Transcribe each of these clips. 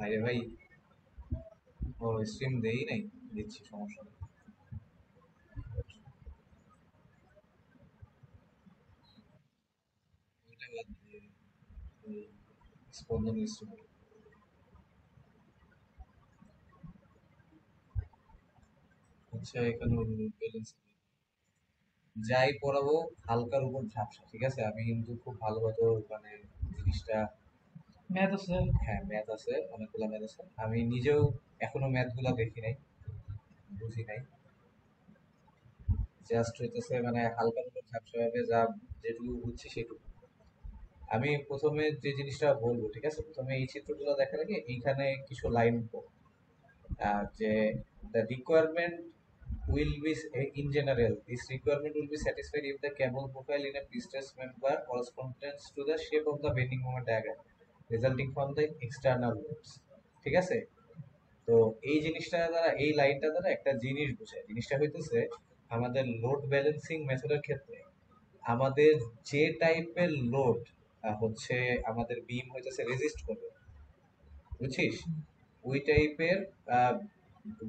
আরে ভাই, ও স্ট্রিম দেই নাই, দিচ্ছি, সমস্যা নেই। ওইটা বাদ দিয়ে ওই স্পন্দন স্ট্রিম। আচ্ছা, এখানে ব্যালেন্স যাই পড়াবো হালকার উপর ঝাপসা, ঠিক আছে? আমি কিন্তু খুব ভালো মতো মানে জিনিসটা, ম্যাথ আছে। হ্যাঁ ম্যাথ আছে, অনেকগুলো ম্যাথ আছে, আমি নিজেও এখনো ম্যাথ গুলা দেখি নাই, বুঝি নাই। জাস্ট হইতেছে মানে হালকার উপর ঝাপসা ভাবে যা যেটুকু বুঝছি সেটুকু। আমি প্রথমে যে জিনিসটা বলবো, ঠিক আছে, প্রথমে এই চিত্রগুলো দেখার আগে এইখানে কিছু লাইন যে the requirement will be in general this requirement will be satisfied if the cable profile in a piston member corresponds to the shape of the bending moment diagram resulting from the external loads, ঠিক আছে? তো এই জিনিসটা দ্বারা, এই লাইনটা দ্বারা একটা জিনিস বোঝায়, জিনিসটা হইতেছে আমাদের লোড ব্যালেন্সিং মেথডের ক্ষেত্রে আমাদের যে টাইপের লোড হচ্ছে আমাদের বিম হইতেছে রেজিস্ট করবে, বুঝছিস? ওই টাইপের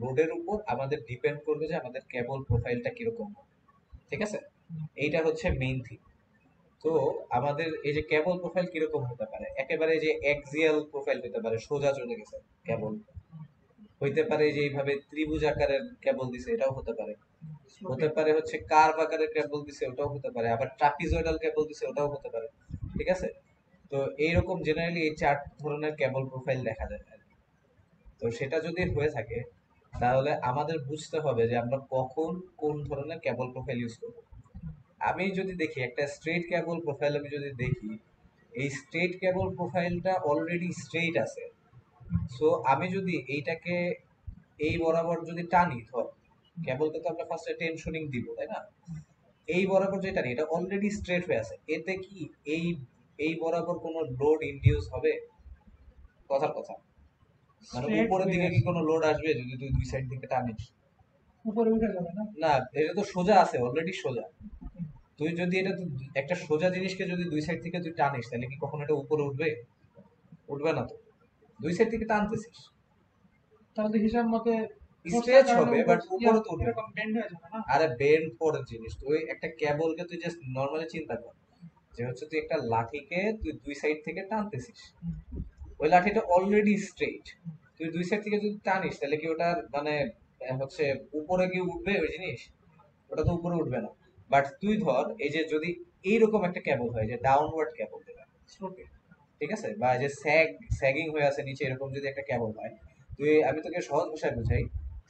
লোডের উপর আমাদের ডিপেন্ড করবে যে আমাদের কেবল প্রোফাইলটা কিরকম হবে, ঠিক আছে? এইটা হচ্ছে মেইন থিং। তো আমাদের এই যে কেবল প্রোফাইল কিরকম হতে পারে, একেবারে যে এক্সিয়াল প্রোফাইল হতে পারে, সোজা চলে গেছে কেবল, হইতে পারে যে এইভাবে ত্রিভুজ আকারের কেবল দিছে, এটাও হতে পারে। হতে পারে হচ্ছে কার্ভ আকারের কেবল দিছে, ওটাও হতে পারে। আবার ট্রাপিজয়েডাল কেবল দিছে, ওটাও হতে পারে, ঠিক আছে? তো এইরকম জেনারেলি এই চার ধরনের কেবল প্রোফাইল দেখা যায় আর কি। তো সেটা যদি হয়ে থাকে তাহলে আমাদের বুঝতে হবে যে আমরা কখন কোন ধরনের কেবল প্রোফাইল ইউজ করব। আমি যদি দেখি একটা স্ট্রেট কেবল প্রোফাইল, আমি যদি দেখি এই স্ট্রেট কেবল প্রোফাইলটা অলরেডি স্ট্রেট আছে, সো আমি যদি এইটাকে এই বরাবর যদি টানি, ধর কেবলকে তো আমরা ফার্স্টে টেনশনিং দিব, তাই না? এই বরাবর যে টানি এটা অলরেডি স্ট্রেট হয়ে আছে, এতে কি এই এই বরাবর কোনো লোড ইনডিউস হবে? কথার কথা, মানে স্ট্রেট উপরের হয়ে দিকে কি আছে, কোনো লোড আসবে যদি তুই দুই সাইড থেকে টানিস? উপরে উঠে যাবে না। না, এটা তো সোজা আছে, অলরেডি সোজা। তুই যদি এটা একটা সোজা জিনিসকে যদি দুই সাইড থেকে তুই টানিস, তাহলে কি কখনো এটা উপরে উঠবে? উঠবে না তো। দুই সাইড থেকে টানতেছিস, তাহলে তো হিসাব মতে ফোর্সের স্ট্রেচ কারণে হবে, উপর বাট উপরে তো উঠবে না। এরকম বেন্ড হয়ে যাবে না। আরে বেন্ড পরের জিনিস, তুই একটা কেবলকে তুই জাস্ট নর্মালি চিন্তা কর যে হচ্ছে তুই একটা লাঠিকে তুই দুই সাইড থেকে টানতেছিস, ওই লাঠিটা অলরেডি স্ট্রেট, তুই দুই সাইড থেকে যদি টানিস তাহলে কি ওটার মানে হচ্ছে উপরে কি উঠবে ওই জিনিস? ওটা তো উপরে উঠবে না। বাট তুই ধর এই যে যদি এইরকম একটা কেবল হয়, যে ডাউনওয়ার্ড কেবল, ওকে, ঠিক আছে, বা যে স্যাগিং হয়ে আছে নিচে, এরকম যদি একটা কেবল হয়, তুই, আমি তোকে সহজ ভাষায় বুঝাই,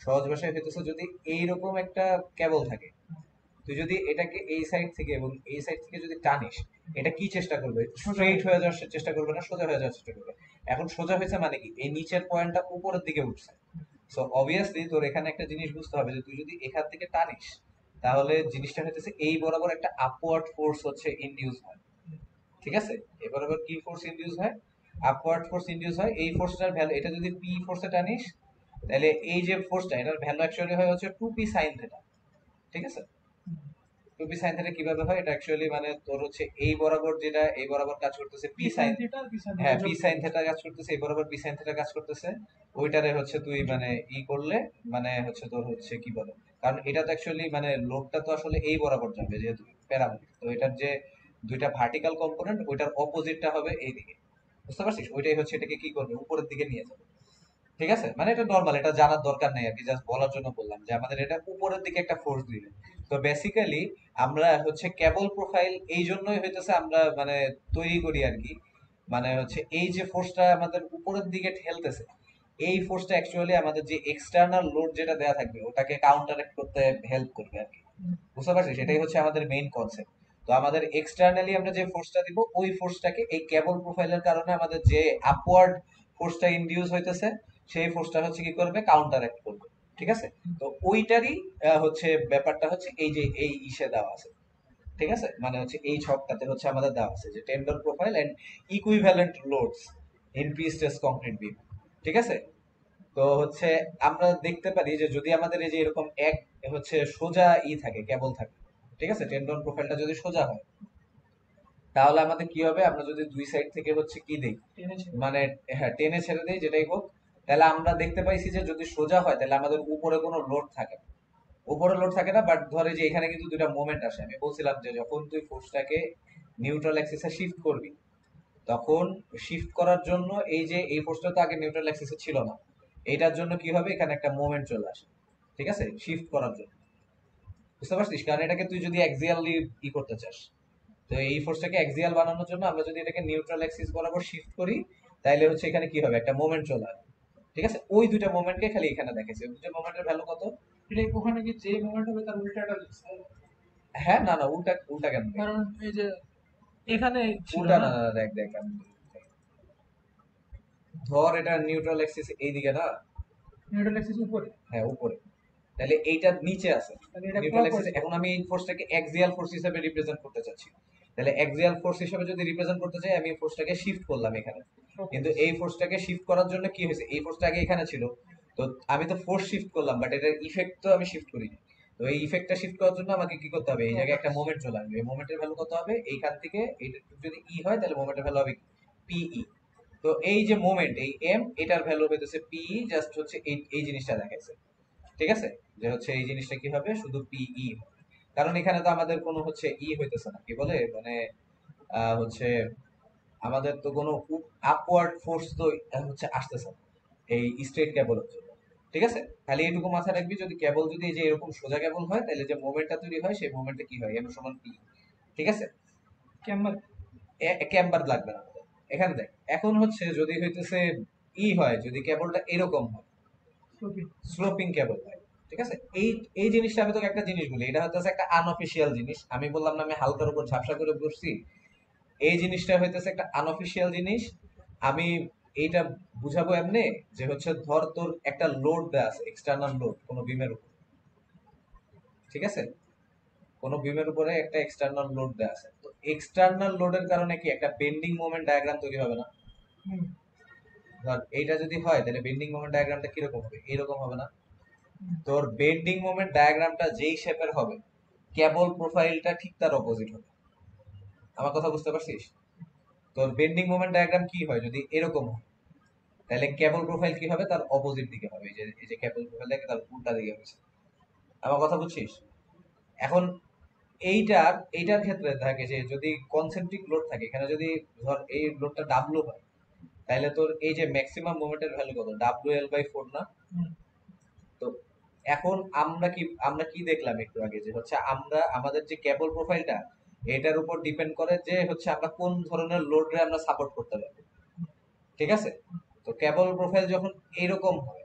সহজ ভাষায় হইতেছে যদি এইরকম একটা কেবল থাকে, তুই যদি এটাকে এই সাইড থেকে এবং এই সাইড থেকে যদি টানিস, এটা কি চেষ্টা করবে? সোজা স্ট্রেইট হয়ে হয়ে যাবে। যাওয়ার চেষ্টা করবে না, সোজা হয়ে যাওয়ার চেষ্টা করবে। এখন সোজা হয়েছে মানে কি এই নিচের পয়েন্টটা উপরের দিকে উঠছে। সো অবভিয়াসলি তোর এখানে একটা জিনিস বুঝতে হবে যে তুই যদি এখান থেকে টানিস তাহলে জিনিসটা হইতেছে এই বরাবর একটা আপওয়ার্ড ফোর্স হচ্ছে ইনডিউস হয়, ঠিক আছে? এ বরাবর কি ফোর্স ইনডিউস হয়? আপওয়ার্ড ফোর্স ইনডিউস হয়। এই ফোর্সটার ভ্যালু, এটা যদি পি ফোর্সে টানিস তাহলে এই যে ফোর্সটা, এটার ভ্যালু অ্যাকচুয়ালি হয় হচ্ছে 2p sin থিটা, ঠিক আছে? টুপি সাইন থিটা কিভাবে হয়? এটা অ্যাকচুয়ালি মানে তোর হচ্ছে এই বরাবর যেটা এই বরাবর কাজ করতেছে P P sine sine, theta P sine theta হ্যাঁ পি যোগ সাইন করবে। থিটা কাজ করতেছে, এই বরাবর পি সাইন থিটা কাজ করতেছে, ওইটারে হচ্ছে তুই যোগ মানে করবে। ই করলে মানে হচ্ছে তোর হচ্ছে কি বলে, কারণ এটা তো অ্যাকচুয়ালি মানে লোডটা তো আসলে এই বরাবর যাবে যেহেতু প্যারাবোলিক, তো এটার যে দুইটা ভার্টিক্যাল কম্পোনেন্ট ওইটার অপোজিটটা হবে এইদিকে, বুঝতে পারছিস? ওইটাই হচ্ছে এটাকে কি করবে, উপরের দিকে নিয়ে যাবে, ঠিক আছে? মানে এটা নর্মাল, এটা জানার দরকার নেই আর কি, জাস্ট বলার জন্য বললাম যে আমাদের এটা উপরের দিকে একটা ফোর্স দিবে। তো বেসিক্যালি আমরা হচ্ছে কেবল প্রোফাইল এই জন্যই হইতেছে আমরা মানে তৈরি করি আর কি, মানে হচ্ছে এই যে ফোর্সটা আমাদের উপরের দিকে ঠেলতেছে, এই ফোর্সটা অ্যাকচুয়ালি আমাদের যে এক্সটার্নাল লোড যেটা দেয়া থাকবে ওটাকে কাউন্টারঅ্যাক্ট করতে হেল্প করবে আর কি, বুঝতে পারছিস? সেটাই হচ্ছে আমাদের মেইন কনসেপ্ট। তো আমাদের এক্সটার্নালি আমরা যে ফোর্সটা দিব ওই ফোর্সটাকে এই কেবল প্রোফাইলের কারণে আমাদের যে আপওয়ার্ড ফোর্সটা ইনডিউস হইতেছে সেই ফোর্সটা হচ্ছে কি করবে, কাউন্টার অ্যাক্ট করবে, ঠিক আছে? তো ওইটারই হচ্ছে ব্যাপারটা হচ্ছে এই যে এই ইসে দেওয়া আছে, ঠিক আছে? মানে হচ্ছে এই ছকটাতে হচ্ছে আমাদের দেওয়া আছে যে tendon profile and equivalent loads in prestress concrete beam, ঠিক আছে? তো হচ্ছে আমরা দেখতে পারি যে যদি আমাদের এই যে এরকম এক হচ্ছে সোজা থাকে, কেবল থাকে, ঠিক আছে, টেন্ডন প্রোফাইলটা যদি সোজা হয় তাহলে আমাদের কি হবে, আমরা যদি দুই সাইড থেকে হচ্ছে কি দেই, টেনে ছেড়ে মানে হ্যাঁ টেনে ছেড়ে দেই যেটাই হোক, তাহলে আমরা দেখতে পাইছি যে যদি সোজা হয় তাহলে আমাদের উপরে কোনো লোড থাকে না। উপরে লোড থাকে না, বাট ধরে যে এখানে কিন্তু দুইটা মোমেন্ট আসে। আমি বলছিলাম যে যখন তুই ফোর্সটাকে নিউট্রাল অ্যাক্সিসে শিফট করবি, তখন শিফট করার জন্য এই যে এই ফোর্সটা তো আগে নিউট্রাল অ্যাক্সিসে ছিল না, এইটার জন্য কি হবে, এখানে একটা মোমেন্ট চলে আসে, ঠিক আছে, শিফট করার জন্য। বুঝতে পারছিস? কারণ এটাকে তুই যদি অ্যাক্সিয়ালি ই করতে চাস, তো এই ফোর্সটাকে অ্যাক্সিয়াল বানানোর জন্য আমরা যদি এটাকে নিউট্রাল অ্যাক্সিস বরাবর শিফট করি, তাহলে হচ্ছে এখানে কি হবে, একটা মোমেন্ট চলে আসবে। ঠিক আছে, ওই দুইটা মোমেন্টকে খালি এখানে দেখেছি, ওই দুইটা মোমেন্টের ভ্যালু কত। এটা ওখানে কি যে মোমেন্ট হবে তার উল্টাটা লিখছে? হ্যাঁ, না না, উল্টা উল্টা কেন দেখ? কারণ এই যে এখানে ছিল উল্টা না, না, না না, দেখ দেখ আমি ধর এটা নিউট্রাল অ্যাক্সিস এইদিকে না। নিউট্রাল অ্যাক্সিস উপরে, হ্যাঁ, উপরে। তাহলে এইটা নিচে আছে তাহলে এটা নিউট্রাল অ্যাক্সিস। ক্লকওয়াইজ এখন হবে। আমি এই ফোর্সটাকে অ্যাক্সিয়াল ফোর্স হিসেবে রিপ্রেজেন্ট করতে চাচ্ছি। তাহলে অ্যাক্সিয়াল ফোর্স হিসেবে যদি রিপ্রেজেন্ট করতে চাই, আমি ফোর্সটাকে শিফট করলাম এখানে। কিন্তু এই ফোর্সটাকে শিফট করার জন্য কি হয়েছে, এই ফোর্সটা আগে এখানে ছিল, তো আমি তো ফোর্স শিফট করলাম, বাট এটার ইফেক্ট তো আমি শিফট করিনি। তো এই ইফেক্টটা শিফট করার জন্য আমাকে কি করতে হবে, এই জায়গায় একটা মোমেন্ট চলে আসবে। এই মোমেন্টের ভ্যালু কত হবে, এইখান থেকে এইটা যদি ই হয় তাহলে মোমেন্টের ভ্যালু হবে পিই। তো এই যে মোমেন্ট, এই এম, এটার ভ্যালু হইতেছে পিই, জাস্ট হচ্ছে এই এই জিনিসটা দেখাইছে। ঠিক আছে, যে হচ্ছে এই জিনিসটা কি হবে, শুধু পিই। কারণ এখানে তো আমাদের কোনো হচ্ছে ই হইতেছে না, কি বলে মানে হচ্ছে আমাদের তো কোনো আপওয়ার্ড ফোর্স তো হচ্ছে আসতেছে না এই স্ট্রেট কেবলের জন্য। ঠিক আছে, খালি এইটুকু মাথায় রাখবি, যদি কেবল যদি এই যে এরকম সোজা কেবল হয়, তাহলে যে মোমেন্টটা তৈরি হয় সেই মোমেন্টটা কি হয়, এম সমান পি। ঠিক আছে, ক্যাম্বার। ক্যাম্বার লাগবে না আমাদের। এখানে দেখ, এখন হচ্ছে যদি হইতেছে ই হয়, যদি কেবলটা এরকম হয়, স্লোপিং কেবল হয়, ঠিক আছে, এই এই জিনিসটা আমি তোকে একটা জিনিস বলি, এটা হচ্ছে একটা আনঅফিসিয়াল জিনিস। আমি বললাম না আমি হালকার উপর ঝাপসা করে বসছি, এই জিনিসটা হইতেছে একটা আনঅফিসিয়াল জিনিস। আমি এইটা বুঝাবো এমনি, যে হচ্ছে ধর তোর একটা লোড দেয়া আছে, এক্সটার্নাল লোড কোনো বিমের উপর। ঠিক আছে, কোনো বিমের উপরে একটা এক্সটার্নাল লোড দেয়া আছে, তো এক্সটার্নাল লোডের কারণে কি একটা বেন্ডিং মোমেন্ট ডায়াগ্রাম তৈরি হবে না? ধর এইটা যদি হয় তাহলে বেন্ডিং মোমেন্ট ডায়াগ্রামটা কিরকম হবে, এরকম হবে না? তোর বেন্ডিং মোমেন্ট ডায়াগ্রামটা যেই শেপের হবে, কেবল প্রোফাইলটা ঠিক তার অপোজিট হবে। আমার কথা বুঝতে পারছিস? তোর বেন্ডিং মোমেন্ট ডায়াগ্রাম কি হয় যদি এরকম হয়, তাহলে কেবল প্রোফাইল কি হবে, তার অপোজিট দিকে হবে। এই যে কেবল প্রোফাইল দেখে তার উল্টা দিকে হচ্ছে। আমার কথা বুঝছিস? এখন এইটার এইটার ক্ষেত্রে থাকে যে যদি কনসেন্ট্রিক লোড থাকে, এখানে যদি ধর এই লোডটা ডাব্লু হয়, তাহলে তোর এই যে ম্যাক্সিমাম মোমেন্টের ভ্যালু কত, WL/4 না? তো এখন আমরা কি দেখলাম একটু আগে, যে হচ্ছে আমরা আমাদের যে কেবল প্রোফাইলটা, এটার উপর ডিপেন্ড করে যে হচ্ছে আমরা কোন ধরনের লোড রে আমরা সাপোর্ট করতে পারবো। ঠিক আছে, তো কেবল প্রোফাইল যখন এরকম হয়,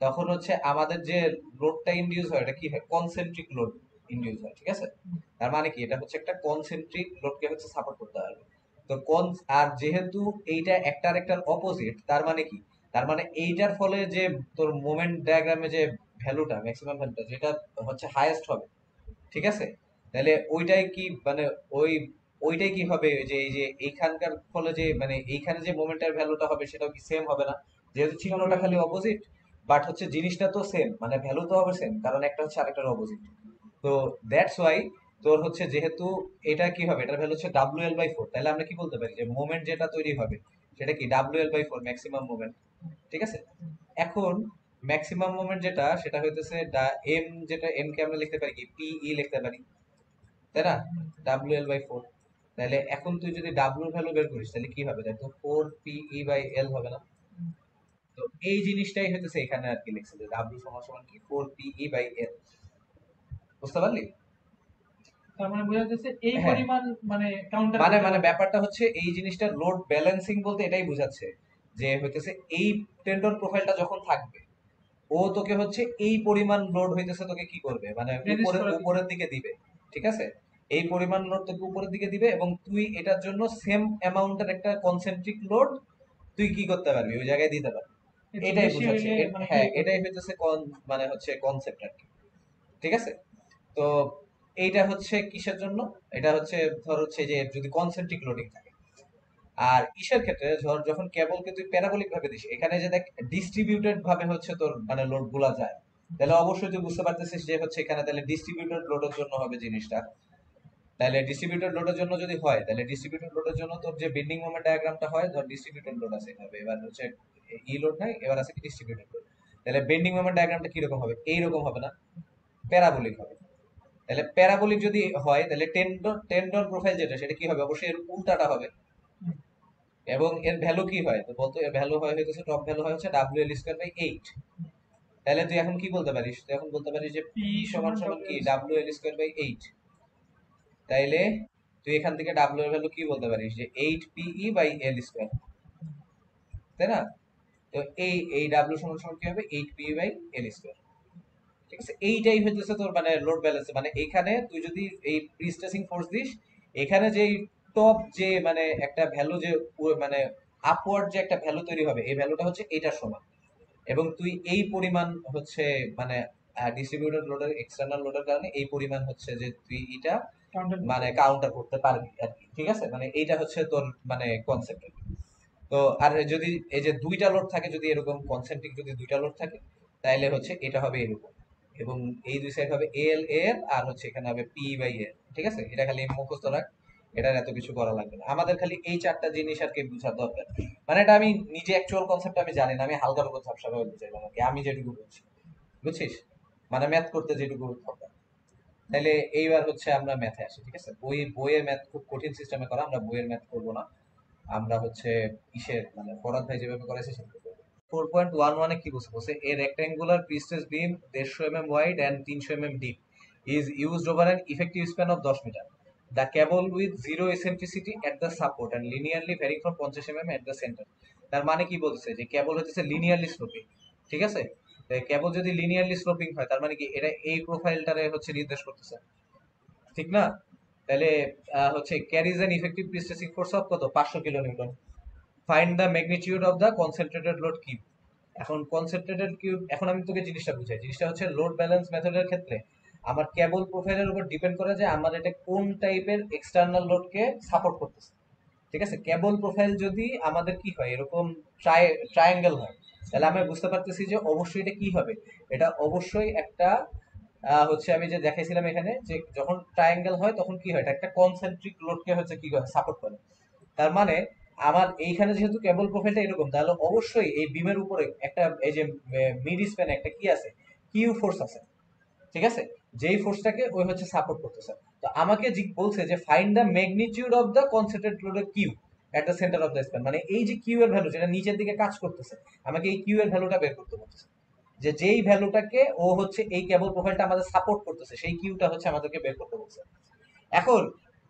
তখন হচ্ছে আমাদের যে লোডটা ইনডিউস হয়, এটা কি হয়, কনসেন্ট্রিক লোড ইনডিউস হয়। ঠিক আছে, তার মানে কি, এটা হচ্ছে একটা কনসেন্ট্রিক লোডকে হচ্ছে সাপোর্ট করতে পারবে। তো আর যেহেতু এইটা একটা আরেকটার অপোজিট, তার মানে কি, তার মানে এইটার ফলে যে তোর মোমেন্ট ডায়াগ্রামে যে ভ্যালুটা, ম্যাক্সিমাম ভ্যালুটা যেটা হচ্ছে হাইয়েস্ট হবে, ঠিক আছে, তাহলে ওইটাই কি মানে ওই ওইটাই কি হবে, যে এই যে এইখানকার ফলে যে মানে এইখানে যে মোমেন্টের ভ্যালুটা হবে সেটাও কি সেম হবে না? যেহেতু চিহ্নটা খালি অপোজিট, বাট হচ্ছে জিনিসটা তো সেম, মানে ভ্যালু তো হবে সেম, কারণ একটা হচ্ছে আরেকটার অপোজিট। তো দ্যাটস ওয়াই তোর হচ্ছে যেহেতু এটা কি হবে, এটার ভ্যালু হচ্ছে WL/4, তাহলে আমরা কি বলতে পারি যে মোমেন্ট যেটা তৈরি হবে সেটা কি WL/4, ম্যাক্সিমাম মোমেন্ট। ঠিক আছে, এখন ম্যাক্সিমাম মোমেন্ট যেটা, সেটা হইতেছে এম, যেটা এম কে আমরা লিখতে পারি কি পিই লিখতে পারি, তাই না? WL/4। তাহলে এখন তুই যদি ডাব্লিউ ভ্যালু বের করিস তাহলে কি হবে, দেখো 4PE/L হবে না? তো এই জিনিসটাই হইতেছে এখানে আর কি লিখছে, যে ডাব্লিউ সমান সমান কি 4PE/L। বুঝতে পারলি? তার মানে বোঝা যাচ্ছে এই হ্যাঁ, পরিমাণ মানে কাউন্টার মানে করতে মানে পারবে। ব্যাপারটা হচ্ছে এই জিনিসটা লোড ব্যালেন্সিং বলতে এটাই বোঝাচ্ছে, যে হইতেছে এই টেন্ডন প্রোফাইলটা যখন থাকবে, ও তোকে হচ্ছে এই পরিমাণ লোড হইতেছে তোকে কি করবে, মানে রেজিস্ট করে দিবে। উপরের দিকে দিবে। ঠিক আছে, এই পরিমাণ লোড তোকে উপরের দিকে দিবে, এবং তুই এটার জন্য সেম অ্যামাউন্টের একটা কনসেন্ট্রিক লোড তুই কি করতে পারবি, ওই জায়গায় দিতে পারবি। একটু এটাই বেশি বোঝাচ্ছে হইলে মানে হ্যাঁ, হিল এটাই করবে। হইতেছে মানে হচ্ছে কনসেপ্ট আর কি। ঠিক আছে, তো এইটা হচ্ছে কিসের জন্য, এটা হচ্ছে ধর হচ্ছে যে যদি কনসেন্ট্রিক লোডিং থাকে। আর ইসের ক্ষেত্রে ধর যখন কেবলকে তুই প্যারাবোলিক ভাবে দিস, এখানে যে দেখ ডিস্ট্রিবিউটেড ভাবে হচ্ছে তোর মানে লোড গুলা যায়, তাহলে অবশ্যই তুই বুঝতে পারতেছিস যে হচ্ছে এখানে তাহলে ডিস্ট্রিবিউটেড লোডের জন্য হবে জিনিসটা। তাহলে ডিস্ট্রিবিউটেড লোডের জন্য যদি হয়, তাহলে ডিস্ট্রিবিউটেড লোডের জন্য তোর যে বেন্ডিং মোমেন্ট ডায়াগ্রামটা হয়, ধর ডিস্ট্রিবিউটেড লোড আছে এভাবে, এবার হচ্ছে ই লোড নাই, এবার আছে কি ডিস্ট্রিবিউটেড লোড। তাহলে বেন্ডিং মোমেন্ট ডায়াগ্রামটা কিরকম হবে? এইরকম হবে না, প্যারাবোলিক হবে। তাহলে প্যারাবোলিক যদি হয় তাহলে টেন্ডন প্রোফাইল যেটা সেটা কি হবে? অবশ্যই এর উল্টাটা হবে। এবং এর ভ্যালু কি হয় তো বলতো? এর ভ্যালু হয় হচ্ছে টপ ভ্যালু হয় হচ্ছে WL স্কয়ার বাই 8। তাহলে তুই এখন কি বলতে পারিস? তুই এখন বলতে পারিস যে পি সমান সমান কি WL স্কয়ার বাই 8। তাইলে তুই এখান থেকে W এর ভ্যালু কি বলতে পারিস? যে 8 PE বাই L স্কয়ার, তাই না? তো এই W সমান সমান কি হবে? 8 PE বাই L স্কয়ার। ঠিক আছে, এইটাই হইতেছে তোর মানে লোড ব্যালেন্স। মানে এখানে তুই যদি এই প্রিস্ট্রেসিং ফোর্স দিস, এখানে যে টপ যে মানে একটা ভ্যালু যে মানে আপওয়ার্ড যে একটা ভ্যালু তৈরি হবে, এই ভ্যালুটা হচ্ছে এটার সমান। এবং তুই এই পরিমাণ হচ্ছে মানে ডিস্ট্রিবিউটেড লোডের এক্সটার্নাল লোডের কারণে এই পরিমাণ হচ্ছে যে তুই এটা কাউন্টার মানে কাউন্টার করতে পারবি আর কি। ঠিক আছে, মানে এইটা হচ্ছে তোর মানে কনসেপ্ট। তো আর যদি এই যে দুইটা লোড থাকে, যদি এরকম কনসেন্ট্রিক যদি দুইটা লোড থাকে, তাহলে হচ্ছে এটা হবে এরকম। এবং এই দুই সাইড হবে এল এর, আর হচ্ছে এখানে হবে পি বাই এল। ঠিক আছে, এটা খালি মুখস্থ রাখ, এটার এত কিছু করা লাগবে না। আমাদের খালি এই চারটা জিনিস আর কি বোঝার দরকার। মানে এটা আমি নিজে অ্যাকচুয়াল কনসেপ্ট আমি জানি না, আমি হালকার উপর ঝাপসা ভাবে বুঝাইলাম আর কি, আমি যেটুকু বুঝছি। বুঝছিস? মানে ম্যাথ করতে যেটুকু দরকার। তাহলে এইবার হচ্ছে আমরা ম্যাথে আসি। ঠিক আছে, বইয়ের ম্যাথ খুব কঠিন সিস্টেমে করা, আমরা বইয়ের ম্যাথ করবো না। আমরা হচ্ছে ইসের মানে ফরাদ ভাই যেভাবে করেছে সেভাবে করবো। 4.11 কি বলছে? বলছে a rectangular prestress beam 150 mm wide and 300 mm deep is used over an effective span of 10 metre. The cable with zero eccentricity at the support and linearly varying from 50 mm at the centre. তার মানে কি বলছে? যে কেবল হচ্ছে linearly sloping. ঠিক আছে, কেবল যদি linearly sloping হয় তার মানে কি এটা এই প্রোফাইলটারে হচ্ছে নির্দেশ করতেছে, ঠিক না? তাহলে হচ্ছে carries an effective prestressing force of কত? 500 kN। Find the magnitude of the concentrated load Q. এখন কনসেন্ট্রেটেড কিউব, এখন আমি তোকে জিনিসটা বুঝাই। জিনিসটা হচ্ছে লোড ব্যালেন্স মেথডের ক্ষেত্রে আমার কেবল প্রোফাইলের উপর ডিপেন্ড করে যে আমার এটা কোন টাইপের এক্সটার্নাল লোডকে সাপোর্ট করতেছে। ঠিক আছে, কেবল প্রোফাইল যদি আমাদের কি হয় এরকম ট্রায়াঙ্গেল হয়, তাহলে আমরা বুঝতে পারতেছি যে অবশ্যই এটা কি হবে। এটা অবশ্যই একটা হচ্ছে আমি যে দেখাইছিলাম এখানে যে যখন ট্রায়াঙ্গেল হয় তখন কি হয়, এটা একটা কনসেন্ট্রিক লোডকে হচ্ছে কি করে সাপোর্ট করে। তার মানে আমার এইখানে যেহেতু কেবল প্রোফাইলটা এরকম, তাহলে অবশ্যই এই বিমের উপরে একটা এই যে মিড স্প্যানে একটা কি আছে? কিউ ফোর্স আছে। ঠিক আছে, যেই ফোর্সটাকে ওই হচ্ছে সাপোর্ট করতেছে। তো আমাকে বলছে যে find the magnitude of the concentrate লোডের Q at the centre of the span. মানে এই যে কিউ এর ভ্যালু যেটা নিচের দিকে কাজ করতেছে, আমাকে এই কিউ এর ভ্যালুটা বের করতে বলছে। যে যেই ভ্যালুটাকে ও হচ্ছে এই কেবল প্রোফাইলটা আমাদের সাপোর্ট করতেছে, সেই কিউটা হচ্ছে আমাদেরকে বের করতে বলছে। এখন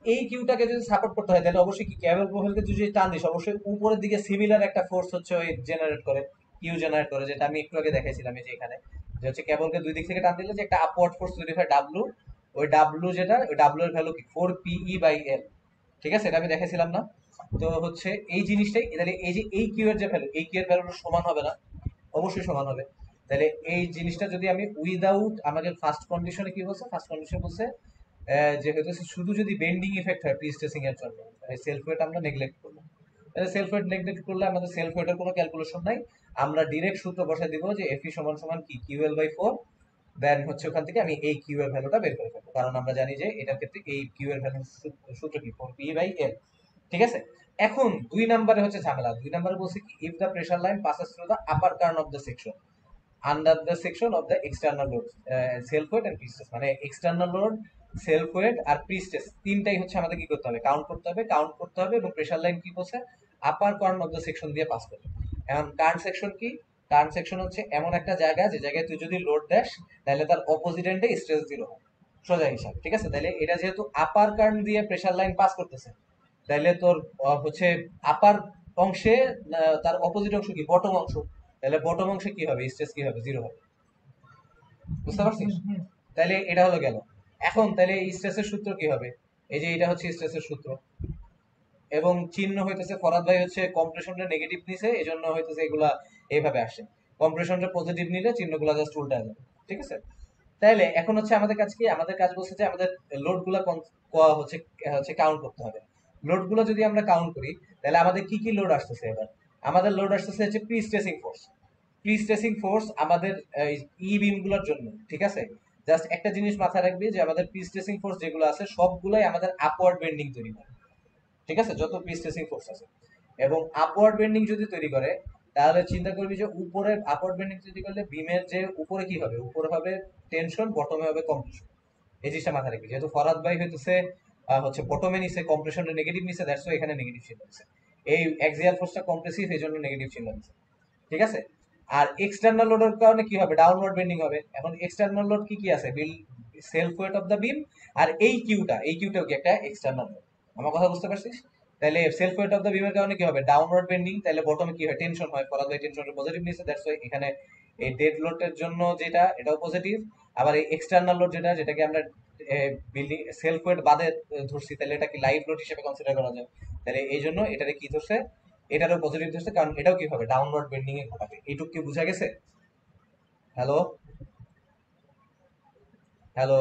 এই কিউটাকে যদি সাপোর্ট করতে হয় তাহলে অবশ্যই কি কেবল প্রোফাইলকে যদি টান দিস, অবশ্যই উপরের দিকে সিমিলার একটা ফোর্স হচ্ছে ওই জেনারেট করে, কিউ জেনারেট করে, যেটা আমি একটু আগে দেখাইছিলাম এই যে এখানে। যে হচ্ছে কেবলকে দুই দিক থেকে টান দিলে যে একটা আপওয়ার্ড ফোর্স তৈরি হয় ডাব্লু। ওই ডাব্লু যেটা, ওই ডাব্লু এর ভ্যালু কি 4 PE/L। ঠিক আছে, এটা আমি দেখাইছিলাম না? তো হচ্ছে এই জিনিসটাই, তাহলে এই যে এই কিউ এর যে ভ্যালু, এই কিউ এর ভ্যালু সমান হবে না? অবশ্যই সমান হবে। তাহলে এই জিনিসটা যদি আমি উইদাউট আমাদের ফার্স্ট কন্ডিশনে কি বলছে? ফার্স্ট কন্ডিশন বলছে যে হয়তো শুধু যদি বেন্ডিং ইফেক্ট হয় প্রি স্ট্রেসিং এর জন্য, সেলফ ওয়েট আমরা নেগলেক্ট করবো। তাহলে সেলফ ওয়েট নেগলেক্ট করলে আমাদের সেলফ ওয়েটের কোনো ক্যালকুলেশন নাই। আমরা ডিরেক্ট সূত্র বসাই দিব যে এফ ই সমান সমান কি QL/4। দেন হচ্ছে ওখান থেকে আমি এই কিউ এর ভ্যালুটা বের করে ফেলবো, কারণ আমরা জানি যে এটার ক্ষেত্রে এই কিউ এর ভ্যালু সূত্র কি 4P/L। ঠিক আছে, এখন 2 নম্বরে হচ্ছে ঝামেলা। 2 নম্বরে বলছে কি if the pressure line passes through the upper kern of the section under the section of the external load self weight and prestress. মানে এক্সটার্নাল লোড, সেলফ ওয়েট আর প্রিস্টেস তিনটাই হচ্ছে আমাদের কি করতে হবে? কাউন্ট করতে হবে। এবং প্রেসার লাইন কি বলছে? আপার কর্ন অফ দ্য সেকশন দিয়ে পাস করবে। এখন কার্ন সেকশন কি? কার্ন সেকশন হচ্ছে এমন একটা জায়গা যে জায়গায় তুই যদি লোড দেস তাহলে তার অপোজিট এন্ডে স্ট্রেস জিরো হয়, সোজা হিসাব। ঠিক আছে, তাহলে এটা যেহেতু আপার কার্ন দিয়ে প্রেসার লাইন পাস করতেছে, তাহলে তোর হচ্ছে আপার অংশে তার অপোজিট অংশ কি? বটম অংশ। তাহলে বটম অংশে কি হবে? স্ট্রেস কি হবে? জিরো হবে। বুঝতে পারছিস? তাহলে এটা হলো গেল। এখন তাহলে স্ট্রেসের সূত্র কি হবে? এই যে এটা হচ্ছে স্ট্রেসের সূত্র, এবং চিহ্ন হইতেছে ফরাদ ভাই হচ্ছে কম্প্রেশনটা নেগেটিভ নিছে, এজন্য হইতেছে এগুলা এইভাবে আসে। কম্প্রেশনটা পজিটিভ নিলে চিহ্নগুলো জাস্ট উল্টা যাবে। ঠিক আছে, তাইলে এখন হচ্ছে আমাদের কাজ কি? আমাদের কাজ বলছে যে আমাদের লোড গুলা হচ্ছে হচ্ছে কাউন্ট করতে হবে। লোড গুলো যদি আমরা কাউন্ট করি তাহলে আমাদের কি কি লোড আসতেছে? এবার আমাদের লোড আসতেছে হচ্ছে pre tracing force. Pre tracing force আমাদের ই বিম গুলোর জন্য। ঠিক আছে, জাস্ট একটা জিনিস মাথায় রাখবি যে আমাদের প্রি স্ট্রেসিং ফোর্স যেগুলো আছে সবগুলাই আমাদের আপওয়ার্ড বেন্ডিং তৈরি করে। ঠিক আছে, যত প্রি স্ট্রেসিং ফোর্স আছে এবং আপওয়ার্ড বেন্ডিং যদি তৈরি করে, তাহলে চিন্তা করবি যে উপরে আপওয়ার্ড বেন্ডিং যদি করলে বিমের যে উপরে কি হবে, উপরে হবে টেনশন, বটমে হবে কম্প্রেশন। এই জিনিসটা মাথায় রাখবি, যেহেতু ফরহাদ ভাই হইতেছে হচ্ছে বটমে নিছে, কম্প্রেশনের নেগেটিভ নিছে, দ্যাটস ওয়াই এখানে নেগেটিভ চিহ্ন দিছে। এই এক্সিয়াল ফোর্সটা কম্প্রেসিভ, এই জন্য নেগেটিভ চিহ্ন দিছে। ঠিক আছে। আর এক্সটার্নাল লোডের কারণে কি হবে, ডাউনওয়ার্ড বেন্ডিং হবে। এখন এক্সটার্নাল লোড কি কি আছে, বিল সেলফ ওয়েট অফ দা বিম, আর এই কিউটাও কি একটা এক্সটার্নাল লোড। আমার কথা বুঝতে পারছিস? তাহলে সেলফ ওয়েট অফ দা বিমের কারণে কি হবে, ডাউনওয়ার্ড বেন্ডিং, তাহলে বটমে কি হয়, টেনশন হয়, ফরওয়ার্ড বাই টেনশনের পজিটিভ নিচ্ছে, দ্যাটস ওয়াই এখানে এই ডেড লোডের জন্য যেটা এটাও পজিটিভ। আবার এই এক্সটার্নাল লোড যেটাকে আমরা বিল্ডিং সেলফ ওয়েট বাদে ধরছি, তাহলে এটা কি লাইভ লোড হিসেবে কনসিডার করা যায়। তাহলে এই জন্য এটারে কি ধরছে, এটারও পজিটিভ ধরছে, কারণ এটাও কি হবে, ডাউনওয়ার্ড বেন্ডিং এ ঘটাবে। এইটুকু কি বোঝা গেছে? Hello, hello.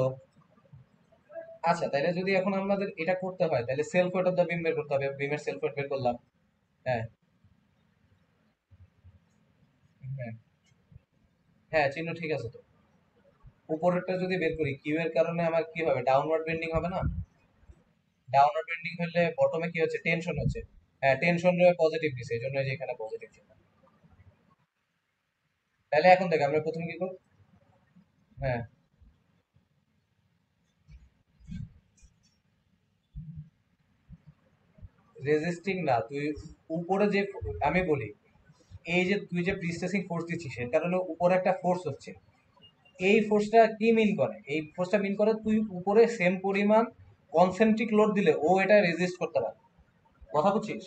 আচ্ছা, তাহলে যদি এখন আমাদের এটা করতে হয়, তাহলে সেলফ ওয়েট অফ দ্য বিম বের করতে হবে। বিমের সেলফ ওয়েট বের করলাম। হ্যাঁ, হ্যাঁ, হ্যাঁ, চিহ্ন ঠিক আছে তো। উপরেরটা যদি বের করি, কিউ এর কারণে আমার কি হবে, ডাউনওয়ার্ড বেন্ডিং হবে না? ডাউনওয়ার্ড বেন্ডিং হলে বটমে কি হচ্ছে, টেনশন হচ্ছে। হ্যাঁ, টেনশন পজিটিভ দিছে, এই জন্য এই যে এখানে পজিটিভ চিহ্ন। তাহলে এখন দেখ আমরা প্রথমে কি করব। হ্যাঁ, রেজিস্টিং না তুই, উপরে যে, আমি বলি, এই যে তুই যে প্রিস্টেসিং ফোর্স দিচ্ছিস এর কারণে উপরে একটা ফোর্স হচ্ছে। এই ফোর্সটা কি মিন করে, এই ফোর্সটা মিন করে তুই উপরে সেম পরিমাণ কনসেন্ট্রিক লোড দিলে ও এটা রেজিস্ট করতে পারে। কথা বুঝছিস?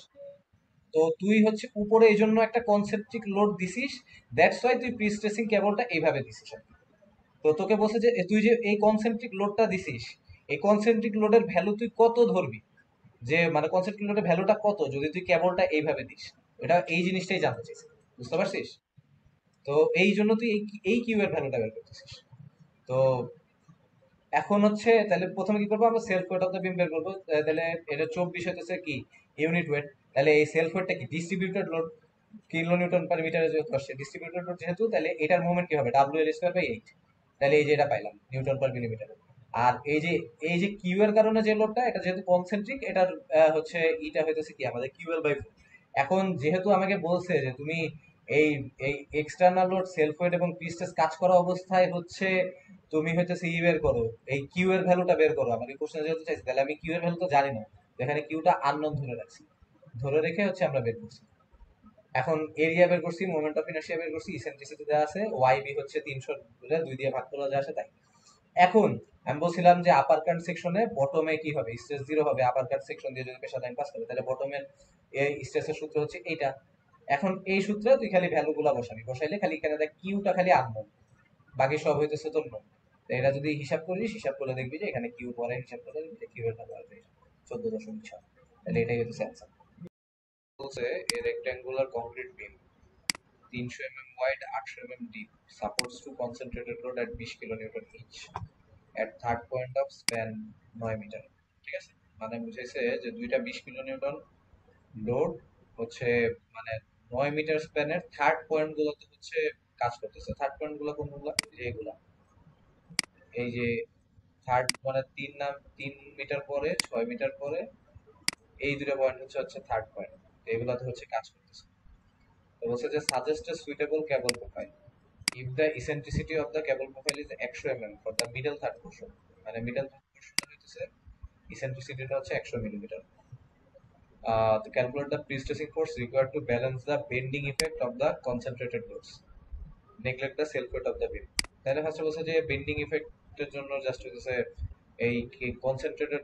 তো তুই হচ্ছে উপরে এই জন্য একটা কনসেন্ট্রিক লোড দিছিস, দ্যাটস ওয়াই তুই প্রিস্টেসিং কেবলটা এইভাবে দিছিস আর কি। তো তোকে বলছে যে তুই যে এই কনসেন্ট্রিক লোডটা দিছিস, এই কনসেন্ট্রিক লোডের ভ্যালু তুই কত ধরবি, যে মানে কনসেন্ট্রিক লোডের ভ্যালুটা কত যদি তুই কেবলটা এইভাবে দিস। এটা এই জিনিসটাই জানতে চাইছিস, বুঝতে পারছিস? তো এই জন্য তুই এই কিউ এর ভ্যালুটা বের করতেছিস। তো এখন হচ্ছে তাহলে প্রথমে কি করবো, আমরা সেলফ ওয়েট অফ দ্য বিম বের করবো। তাহলে এটা 24 হইতেছে কি, ইউনিট ওয়েট। তাহলে এই সেলফ ওয়েটটা কি, ডিস্ট্রিবিউটেড লোড, কিলো নিউটন পার মিটারে যেহেতু আসছে, ডিস্ট্রিবিউটেড লোড যেহেতু, তাহলে এটার মোমেন্ট কি হবে, ডাব্লিউ এল স্কয়ার বাই 8। তাহলে এই যে এটা পাইলাম নিউটন পার মিলিমিটার। আর এই যে কিউ এর কারণে যে লোডটা, এটা যেহেতু কনসেন্ট্রিক, এটার হচ্ছে ইটা হইতেছে কি আমাদের কিউ এল বাই 4। এখন যেহেতু আমাকে বলছে যে তুমি এই এই এক্সটার্নাল লোড, সেলফ ওয়েট এবং পিস্টেস কাজ করা অবস্থায় হচ্ছে তুমি হইতেছে ই বের করো, এই কিউ এর ভ্যালুটা বের করো। আমাকে কোশ্চেন যেহেতু চাইছে, তাহলে আমি কিউ এর ভ্যালু তো জানি না, তো এখানে কিউটা আননোন ধরে রাখছি, ধরে রেখে হচ্ছে আমরা বের করছি। এখন এরিয়া বের করছি, মোমেন্ট অফ ইনার্শিয়া বের করছি, ইসেন্ট্রিসিটি দেওয়া আছে, ওয়াই বি হচ্ছে 300 বলে 2 দিয়ে ভাগ করা যা আসে তাই। এখন আমি বলছিলাম যে আপার কাট সেকশনে বটমে কি হবে, স্ট্রেস জিরো হবে। আপার কাট সেকশন দিয়ে যদি প্রেসার লাইন পাস করে, তাহলে বটমের এই স্ট্রেসের সূত্র হচ্ছে এইটা। এখন এই সূত্রে তুই খালি ভ্যালু গুলা বসাবি, বসাইলে খালি এখানে দেখ কিউটা খালি আননোন, বাকি সব হইতেছে তোর নোন। এটা যদি হিসাব করিস, হিসাব করে দেখবি যে এখানে কিউ পরে হিসাব করে দেখবি যে কিউ এর ভ্যালু আসবে 14.6। তাহলে এটাই হচ্ছে অ্যান্সার। বলছে এ rectangular concrete beam 300 mm wide, 800 mm deep, supports to concentrated load at 20 kilonewton each at third point of span 9 metre. ঠিক আছে, মানে বুঝাইছে যে দুইটা 20 কিলো নিউটন লোড হচ্ছে, মানে 9 মিটার স্প্যানের থার্ড পয়েন্ট গুলোতে হচ্ছে কাজ করতেছে। থার্ড পয়েন্ট গুলো কোনগুলো, যে এগুলা, এই যে থার্ড মানে 3 মিটার পরে, 6 মিটার পরে, এই দুটো পয়েন্ট হচ্ছে হচ্ছে থার্ড পয়েন্ট, এগুলাতে হচ্ছে কাজ করতেছে। তো বলছে যে suggest a suitable cable profile if the eccentricity of the cable profile is 100 mm for the middle third portion, মানে middle third portion হইতেছে eccentricity হচ্ছে 100 millimetre. To calculate the pre-stressing force required to balance the bending effect of the concentrated loads, neglect the self weight of the beam। তাহলে ফার্স্টে বলছে যে bending ইফেক্টের জন্য just হইতেছে এই কনসেন্ট্রেটেড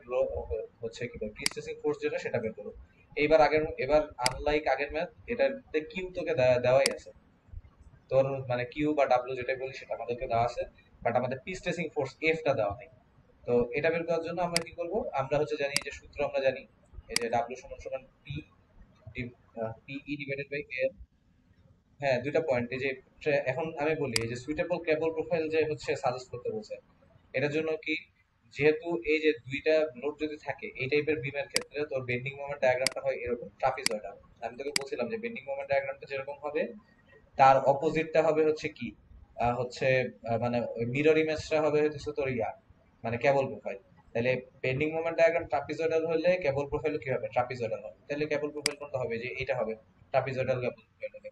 হচ্ছে কি প্রি-স্ট্রেসিং ফোর্স যেটা সেটা বের করো। এবার আনলাইক আগের ম্যাথ, এটাতে কিউ তোকে দেওয়াই আছে, তোর মানে কিউ বা ডাব্লিউ যেটাই বলি সেটা আমাদেরকে দেওয়া আছে, বাট আমাদের পি স্ট্রেসিং ফোর্স এফটা দেওয়া নেই। তো এটা বের করার জন্য আমরা কি করব, আমরা হচ্ছে জানি যে সূত্র আমরা জানি, এই যে ডাব্লিউ সমান সমান পি, পিই ডিভাইডেড বাই এর। হ্যাঁ, দুইটা পয়েন্ট, এই যে এখন আমি বলি এই যে সুইটেবল কেবল প্রোফাইল যে হচ্ছে সাজেস্ট করতে বলছে, এটার জন্য কি, যেহেতু এই যে দুইটা লোড যদি থাকে এই টাইপের বিমের ক্ষেত্রে, তোর বেন্ডিং মোমেন্ট ডায়াগ্রামটা হয় এরকম ট্রাপিজয়েডাল। আমি তোকে বলছিলাম যে বেন্ডিং মোমেন্ট ডায়াগ্রামটা যেরকম হবে, তার অপোজিটটা হবে হচ্ছে কি, হচ্ছে মানে মিরর ইমেজটা হবে হচ্ছে তোর মানে কেবল প্রোফাইল। তাহলে বেন্ডিং মোমেন্ট ডায়াগ্রাম ট্রাপিজয়েডাল হলে কেবল প্রোফাইল কি হবে, ট্রাপিজয়েডাল হবে। তাহলে কেবল প্রোফাইল কোনটা হবে, যে এটা হবে, ট্রাপিজয়েডাল কেবল প্রোফাইল হবে।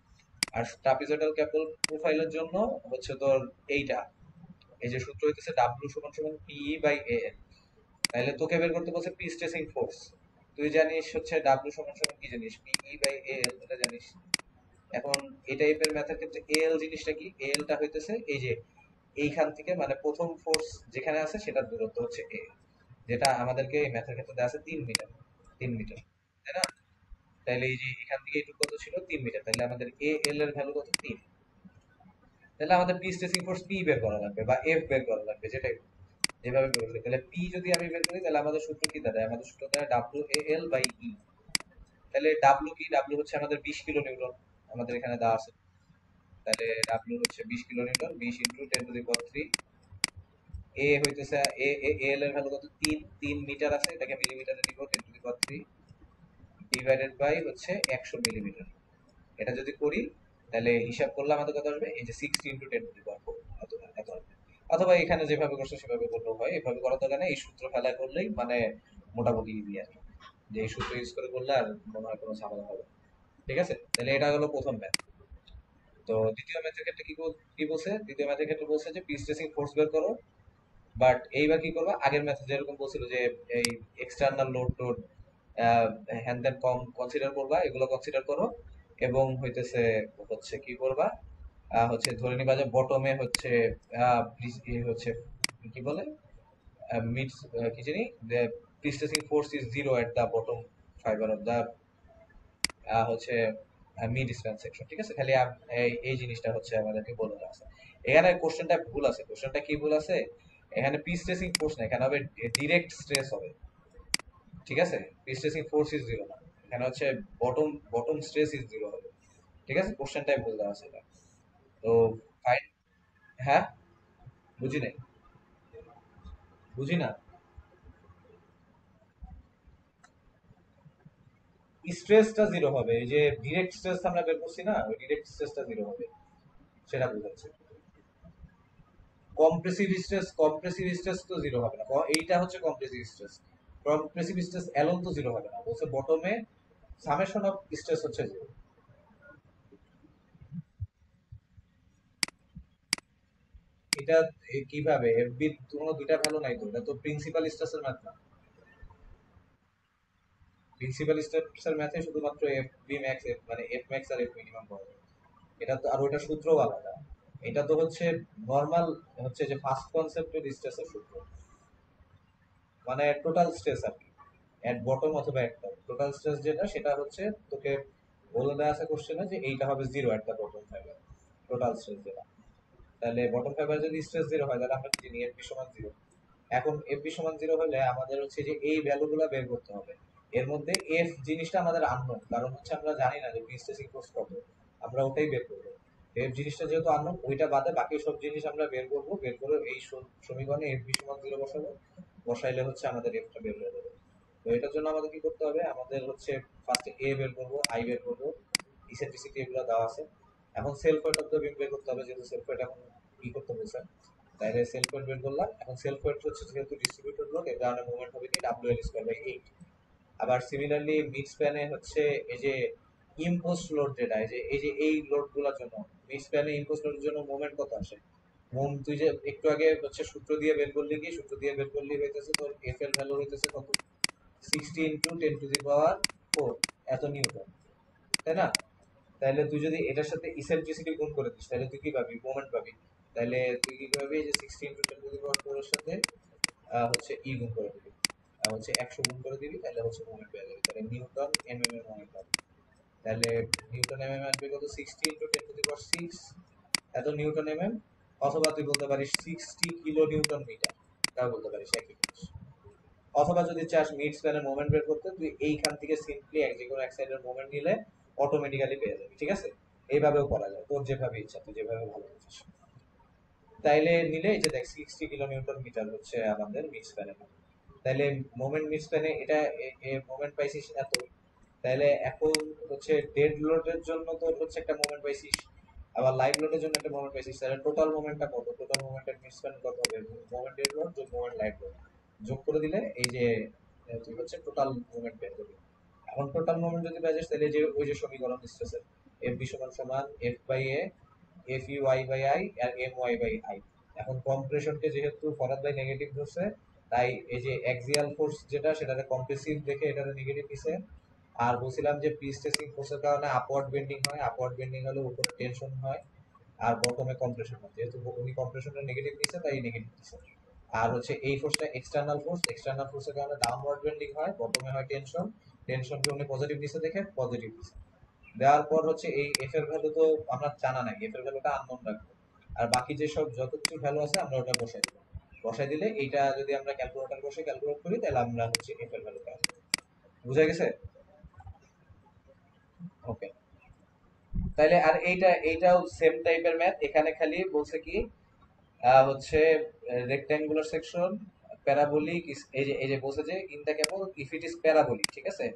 আর ট্রাপিজয়েডাল ক্যাপল প্রোফাইলের জন্য হচ্ছে তোর এইটা, এই যে সূত্র হইতেছে ডাব্লিউ সমান সমান পিই বাই এ এল। তাহলে তোকে বের করতে বলছে পি স্ট্রেসিং ফোর্স, তুই জানিস হচ্ছে ডাব্লিউ সমান সমান কি জানিস, পিই বাই এ এল, এটা জানিস। এখন এই টাইপের ম্যাথের ক্ষেত্রে এল জিনিসটা কি, এল টা হইতেছে এই যে এইখান থেকে মানে প্রথম ফোর্স যেখানে আছে সেটার দূরত্ব হচ্ছে এ, যেটা আমাদেরকে এই ম্যাথের ক্ষেত্রে দেওয়া আছে 3 মিটার, 3 মিটার, তাই না? তাহলে এই যে এখান থেকে এইটুকু কত ছিল, 3 মিটার, তাহলে আমাদের এ এল এর ভ্যালু কত, 3। তাহলে আমাদের পি স্ট্রেসিং ফোর্স পি বের করা লাগবে বা এফ বের করা লাগবে, যেটাই যেভাবে বের করি। তাহলে পি যদি আমি বের করি তাহলে আমাদের সূত্র কি দাঁড়ায়, আমাদের সূত্র দাঁড়ায় ডাব্লিউ এ এল বাই ই। তাহলে ডাব্লিউ কি, ডাব্লিউ হচ্ছে আমাদের 20 কিলো নিউটন, আমাদের এখানে দেওয়া আছে। তাহলে ডাব্লিউ হচ্ছে 20 কিলোনিউটন, 20 × 10⁻³ এ হইতেছে এ এ এল এর ভ্যালু কত, 3 মিটার আছে, এটাকে মিলিমিটারে নিব, 10⁻³ ডিভাইডেড বাই হচ্ছে 100 মিলিমিটার। এটা যদি করি তাহলে হিসাব করলে আমাদের কত আসবে, এই যে 60 × 10⁻⁴ এত এত আসবে। অথবা এখানে যেভাবে করছো সেভাবে করলেও হয়, এভাবে করার দরকার নেই, এই সূত্র ফেলা করলেই মানে মোটামুটি ইজি আর কি। যে এই সূত্র ইউজ করে করলে আর মনে হয় কোনো ঝামেলা হবে না। ঠিক আছে, তাহলে এটা হলো প্রথম ম্যাথ। তো দ্বিতীয় ম্যাথের ক্ষেত্রে কি বলছে, দ্বিতীয় ম্যাথের ক্ষেত্রে বলছে যে পি স্ট্রেসিং ফোর্স বের করো। বাট এইবার কি করবা, আগের ম্যাথে যেরকম বলছিল যে এই এক্সটার্নাল লোড টোড হ্যান ত্যান কম কনসিডার করবা, এগুলো কনসিডার করো। এবং হইতেছে হচ্ছে কি করবা, হচ্ছে ধরে নিবা যে বটমে হচ্ছে হচ্ছে কি বলে, মিড কি জানি, prestressing force is zero at the bottom fibre of the হচ্ছে মিড স্প্যান সেকশন। ঠিক আছে, খালি এই জিনিসটা হচ্ছে আমাদেরকে বলে দেওয়া আছে। এখানে কোশ্চেনটা ভুল আছে, কোশ্চেনটা কি ভুল আছে, এখানে পি স্ট্রেসিং ফোর্স না, এখানে হবে ডিরেক্ট স্ট্রেস হবে। ঠিক আছে, P tracing force is zero না, এখানে হচ্ছে bottom bottom stress is zero হবে। ঠিক আছে, কোশ্চেনটাই ভুল দেওয়া আছে এটা। তো ফাইন। হ্যাঁ, বুঝি নাই, বুঝি না। স্ট্রেসটা জিরো হবে, এই যে ডিরেক্ট স্ট্রেস আমরা বের করছি না, ওই ডিরেক্ট স্ট্রেসটা জিরো হবে, সেটা বোঝাচ্ছে। কম্প্রেসিভ স্ট্রেস তো জিরো হবে না, এইটা হচ্ছে compressive stress. Compressive stress alone তো জিরো হবে না, বলছে বটমে সামেশন অফ স্ট্রেস হচ্ছে জিরো। এটা কিভাবে, এফবি কোনো দুইটা ভ্যালু নাই তো, এটা তো প্রিন্সিপাল স্ট্রেসের ম্যাথ না। প্রিন্সিপাল স্ট্রেসের ম্যাথে শুধুমাত্র এফ বি ম্যাক্স, এফ মানে এফ ম্যাক্স আর এফ মিনিমাম পাওয়া যায়। এটা তো আর ওইটা সূত্র আলাদা। এটা তো হচ্ছে নর্মাল, হচ্ছে যে ফার্স্ট কনসেপ্টের স্ট্রেসের সূত্র, মানে টোটাল স্ট্রেস আর কি, এট বটম অথবা একটা টোটাল স্ট্রেস যেটা, সেটা হচ্ছে তোকে বলে দেওয়া আছে কোশ্চেনে যে এইটা হবে zero at the bottom fibre, total stress যেটা। তাহলে বটম ফাইবার যদি স্ট্রেস জিরো হয় তাহলে আমরা কি জানি এফবি সমান জিরো। এখন এফবি সমান জিরো হলে আমাদের হচ্ছে যে এই ভ্যালুগুলো বের করতে হবে। এর মধ্যে এফ জিনিসটা আমাদের আননোন, কারণ হচ্ছে আমরা জানি না যে পি স্ট্রেসিং ফোর্স কত, আমরা ওটাই বের করবো। এফ জিনিসটা যেহেতু আননোন, ওইটা বাদে বাকি সব জিনিস আমরা বের করবো, বের করে এই সমীকরণে এফবি সমান জিরো বসাবো, বসাইলে হচ্ছে আমাদের এফটা বের হয়ে যাবে। তো এটার জন্য আমাদের কি করতে হবে, আমাদের হচ্ছে ফার্স্টে এ বের করবো, আই বের করবো, ইসেন্ট্রিসিটি এগুলো দেওয়া আছে। এখন সেলফ ওয়েট অফ দ্য বিম বের করতে হবে, যেহেতু সেলফ ওয়েট এখন কি করতে বলছে। তাহলে সেলফ ওয়েট বের করলাম, এখন সেলফ ওয়েট হচ্ছে যেহেতু ডিস্ট্রিবিউটেড লোড, এর কারণে মুভমেন্ট হবে কি, ডাব্লিউ এল স্কোয়ার বাই 8। আবার সিমিলারলি মিড স্প্যানে হচ্ছে এই যে ইম্পোস্ট লোড যেটা, এই যে এই লোড গুলোর জন্য মিড স্প্যানে ইম্পোস্ট লোডের জন্য মুভমেন্ট কত আসে, তুই যে একটু আগে হচ্ছে সূত্র দিয়ে বের করলি, কি সূত্র দিয়ে বের করলি হইতেছে তোর এফ এল ভ্যালু হইতেছে কত, 60 × 10⁴ এত নিউটন, তাই না? তাহলে তুই যদি এটার সাথে ইসেন্ট্রিসিটি গুণ করে দিস তাহলে তুই কি পাবি, মোমেন্ট পাবি। তাহলে তুই কি পাবি, যে 60 × 10⁴ এর সাথে হচ্ছে গুণ করে দিবি, হচ্ছে 100 গুণ করে দিবি, তাহলে হচ্ছে মোমেন্ট পেয়ে যাবি, তাহলে নিউটন এম এম এর মোমেন্ট পাবি। তাহলে নিউটন এম এম আসবে কত, 60 × 10⁶ এত নিউটন এম এম। অথবা তুই বলতে পারিস 60 কিলো নিউটন মিটার, তাও বলতে পারিস একই জিনিস। অথবা যদি চাস মিড স্প্যানের মোমেন্ট বের করতে, তুই এইখান থেকে সিম্পলি যে কোনো এক সাইডের মোমেন্ট নিলে অটোমেটিক্যালি পেয়ে যাবি। ঠিক আছে, এইভাবেও করা যায়, তোর যেভাবে ইচ্ছা, তুই যেভাবে ভালো বুঝিস। তাইলে নিলে এই যে দেখ 60 কিলো নিউটন মিটার হচ্ছে আমাদের মিড স্প্যানের। তাইলে মোমেন্ট মিড স্প্যানে এটা মোমেন্ট পাইছিস এত। তাইলে এখন হচ্ছে ডেড লোডের জন্য তোর হচ্ছে একটা মোমেন্ট পাইছিস, আবার লাইভ লোডের জন্য একটা মোমেন্ট পাইছিস, তাহলে টোটাল মোমেন্টটা কত, টোটাল মোমেন্টের মিড স্প্যান কত হবে, মোমেন্ট ডেড লোড যোগ মোমেন্ট লাইভ লোড যোগ করে দিলে এই যে তুই হচ্ছে টোটাল মুভমেন্ট বের করবি। এখন টোটাল মুভমেন্ট যদি পেয়ে যাস তাহলে যে ওই যে সমীকরণ স্ট্রেসের, এফ বি সমান সমান F by A, F U I by I, আর এম ওয়াই বাই আই। এখন কম্প্রেশনকে যেহেতু ফরওয়ার্ড বাই নেগেটিভ ধরছে, তাই এই যে অ্যাক্সিয়াল ফোর্স যেটা সেটাকে কম্প্রেসিভ দেখে এটাকে নেগেটিভ দিছে। আর বলছিলাম যে প্রি স্ট্রেসিং ফোর্সের কারণে আপওয়ার্ড বেন্ডিং হয়, আপওয়ার্ড বেন্ডিং হলে উপরে টেনশন হয়, আর বটমে কম্প্রেশন হয়। যেহেতু উনি কম্প্রেশনটা নেগেটিভ দিছে তাই নেগেটিভ দিছে। আর হচ্ছে এই ফোর্সটা এক্সটার্নাল ফোর্স, এক্সটার্নাল ফোর্সের কারণে ডাউনওয়ার্ড বেন্ডিং হয়, বটমে হয় টেনশন, টেনশনকে উনি পজিটিভ দিছে দেখে পজিটিভ দিছে। দেওয়ার পর হচ্ছে এই এফ এর ভ্যালু তো আমরা জানা নাই, এফ এর ভ্যালুটা আননোন রাখবো। আর বাকি যে সব যত কিছু ভ্যালু আছে আমরা ওটা বসাই দিব। বসাই দিলে এইটা যদি আমরা ক্যালকুলেটর বসে ক্যালকুলেট করি তাহলে আমরা হচ্ছে এফ এর ভ্যালু পাবো। বুঝা গেছে? ওকে। তাইলে আর এইটাও সেম টাইপের ম্যাথ, এখানে খালি বলছে কি হচ্ছে রেক্ট্যাঙ্গুলার সেকশন প্যারাবোলিক, এই যে বলছে যে in the cable if it is parabolic, ঠিক আছে,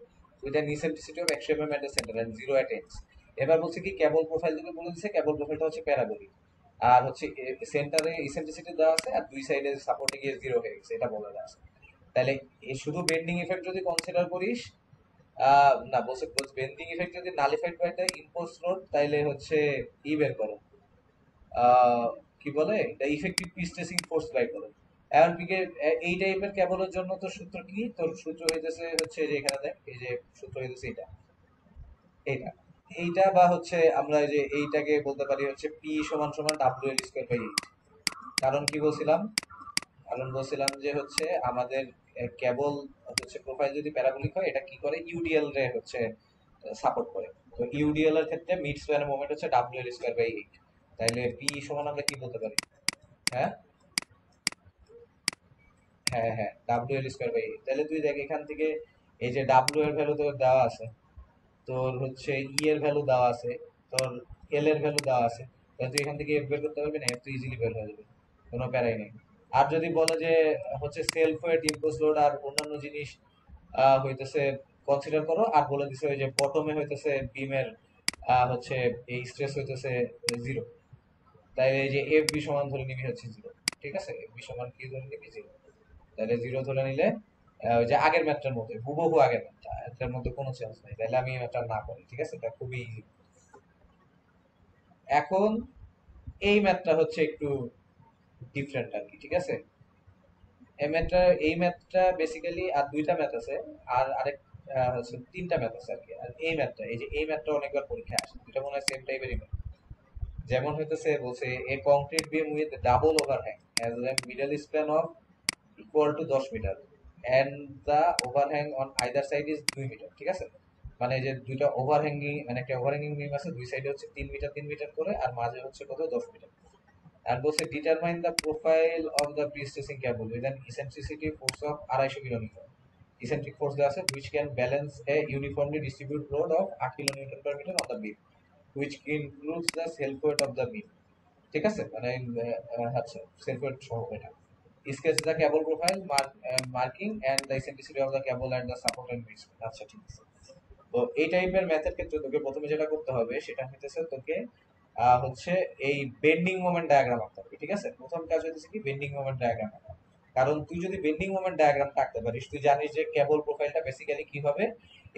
with an eccentricity of x mm at the center and 0 at ends। এবার বলছে কি কেবল প্রোফাইল থেকে বলে দিছে কেবল প্রোফাইলটা হচ্ছে প্যারাবোলিক, আর হচ্ছে সেন্টারে ইসেন্ট্রিসিটি দেওয়া আছে, আর দুই সাইডে সাপোর্টে গিয়ে 0 হয়ে গেছে, এটা বলে দেওয়া আছে। তাহলে এই শুধু বেন্ডিং ইফেক্ট যদি কনসিডার করিস, না বলছে বেন্ডিং ইফেক্ট যদি নালিফাইড বাই দ্য ইম্পোজ লোড, তাইলে হচ্ছে ই বের করো, আহ, কি বলে the effective prestressing force by করো। এখন কি এই টাইপের কেবলের জন্য তো সূত্র কি, তোর সূত্র হইতেছে হচ্ছে যে এখানে দেখ, এই যে সূত্র হইতেছে এটা, এইটা এইটা বা হচ্ছে আমরা এই যে এইটাকে বলতে পারি হচ্ছে পি সমান সমান W L square by eight. কারণ কি বলছিলাম, কারণ বলছিলাম যে হচ্ছে আমাদের কেবল হচ্ছে প্রোফাইল যদি প্যারাবোলিক হয় এটা কি করে ইউডিএল রে হচ্ছে সাপোর্ট করে। তো ইউডিএল এর ক্ষেত্রে মিড স্কয়ার মোমেন্ট হচ্ছে W L square by eight. তাইলে পি সমান আমরা কি বলতে পারি? হ্যাঁ, হ্যাঁ, হ্যাঁ, W L square by eight. তাহলে তুই দেখ এখান থেকে এই যে ডাব্লিউ এর ভ্যালু তোর দেওয়া আছে, তোর হচ্ছে ই এর ভ্যালু দেওয়া আছে, তোর এল এর ভ্যালু দেওয়া আছে। তাহলে তুই এখান থেকে এফ বের করতে পারবি না, এফ তো ইজিলি বের হয়ে যাবে, কোনো প্যারাই নেই। আর যদি বলে যে হচ্ছে সেলফ ওয়েট ইম্পোজ লোড আর অন্যান্য জিনিস হইতেছে কনসিডার করো, আর বলে দিছে ওই যে বটমে হইতেছে বিমের হচ্ছে এই স্ট্রেস হইতেছে 0, তাই এই যে এফ বি সমান ধরে নিবি হচ্ছে 0। ঠিক আছে, এফ বি সমান কি ধরে নিবি? 0। তাহলে 0 ধরে নিলে ওই যে আগের ম্যাথটার মধ্যে হুবহু আগের ম্যাথটা, এটার মধ্যে কোনো চেঞ্জ নাই, তাহলে আমি ম্যাথটা না করি। ঠিক আছে, এটা খুবই ইজি। এখন এই ম্যাথটা হচ্ছে একটু ডিফারেন্ট আর কি, ঠিক আছে। এই ম্যাথটা বেসিক্যালি আর দুইটা ম্যাথ আছে, আর আরেক হচ্ছে তিনটা ম্যাথ আছে আর কি। আর এই ম্যাথটা, এই যে এই ম্যাথটা অনেকবার পরীক্ষায় আসে, দুইটা মনে হয় সেম টাইপেরই ম্যাথ। যেমন হইতেছে বলছে a concrete beam with double overhang has a middle span of equal to 10 metre and the overhang on either side is 2 metre. ঠিক আছে, মানে যে দুইটা ওভারহ্যাঙ্গিং, মানে একটা ওভারহ্যাঙ্গিং বিম আছে, দুই সাইডে হচ্ছে 3 মিটার 3 মিটার করে, আর মাঝে হচ্ছে কত 10 মিটার। আর বলছে determine the profile of the prestressing cable with an eccentricity force of 250 kilonewton. Eccentric force দেওয়া আছে which can balance a uniformly distributed load of 8 kilonewton per meter on the beam which includes the self weight of the beam। ঠিক আছে, মানে আচ্ছা self weight সহ এটা। Sketch the cable profile marking and the eccentricity of the cable and the support and mix. আচ্ছা ঠিক আছে। তো এই টাইপের ম্যাথের ক্ষেত্রে তোকে প্রথমে যেটা করতে হবে সেটা হইতেছে তোকে হচ্ছে এই বেন্ডিং মোমেন্ট ডায়াগ্রাম আঁকতে হবে। ঠিক আছে, প্রথম কাজ হইতেছে কি বেন্ডিং মোমেন্ট ডায়াগ্রাম আঁকা। কারণ তুই যদি বেন্ডিং মোমেন্ট ডায়াগ্রাম আঁকতে পারিস, তুই জানিস যে কেবল প্রোফাইলটা বেসিক্যালি কি হবে,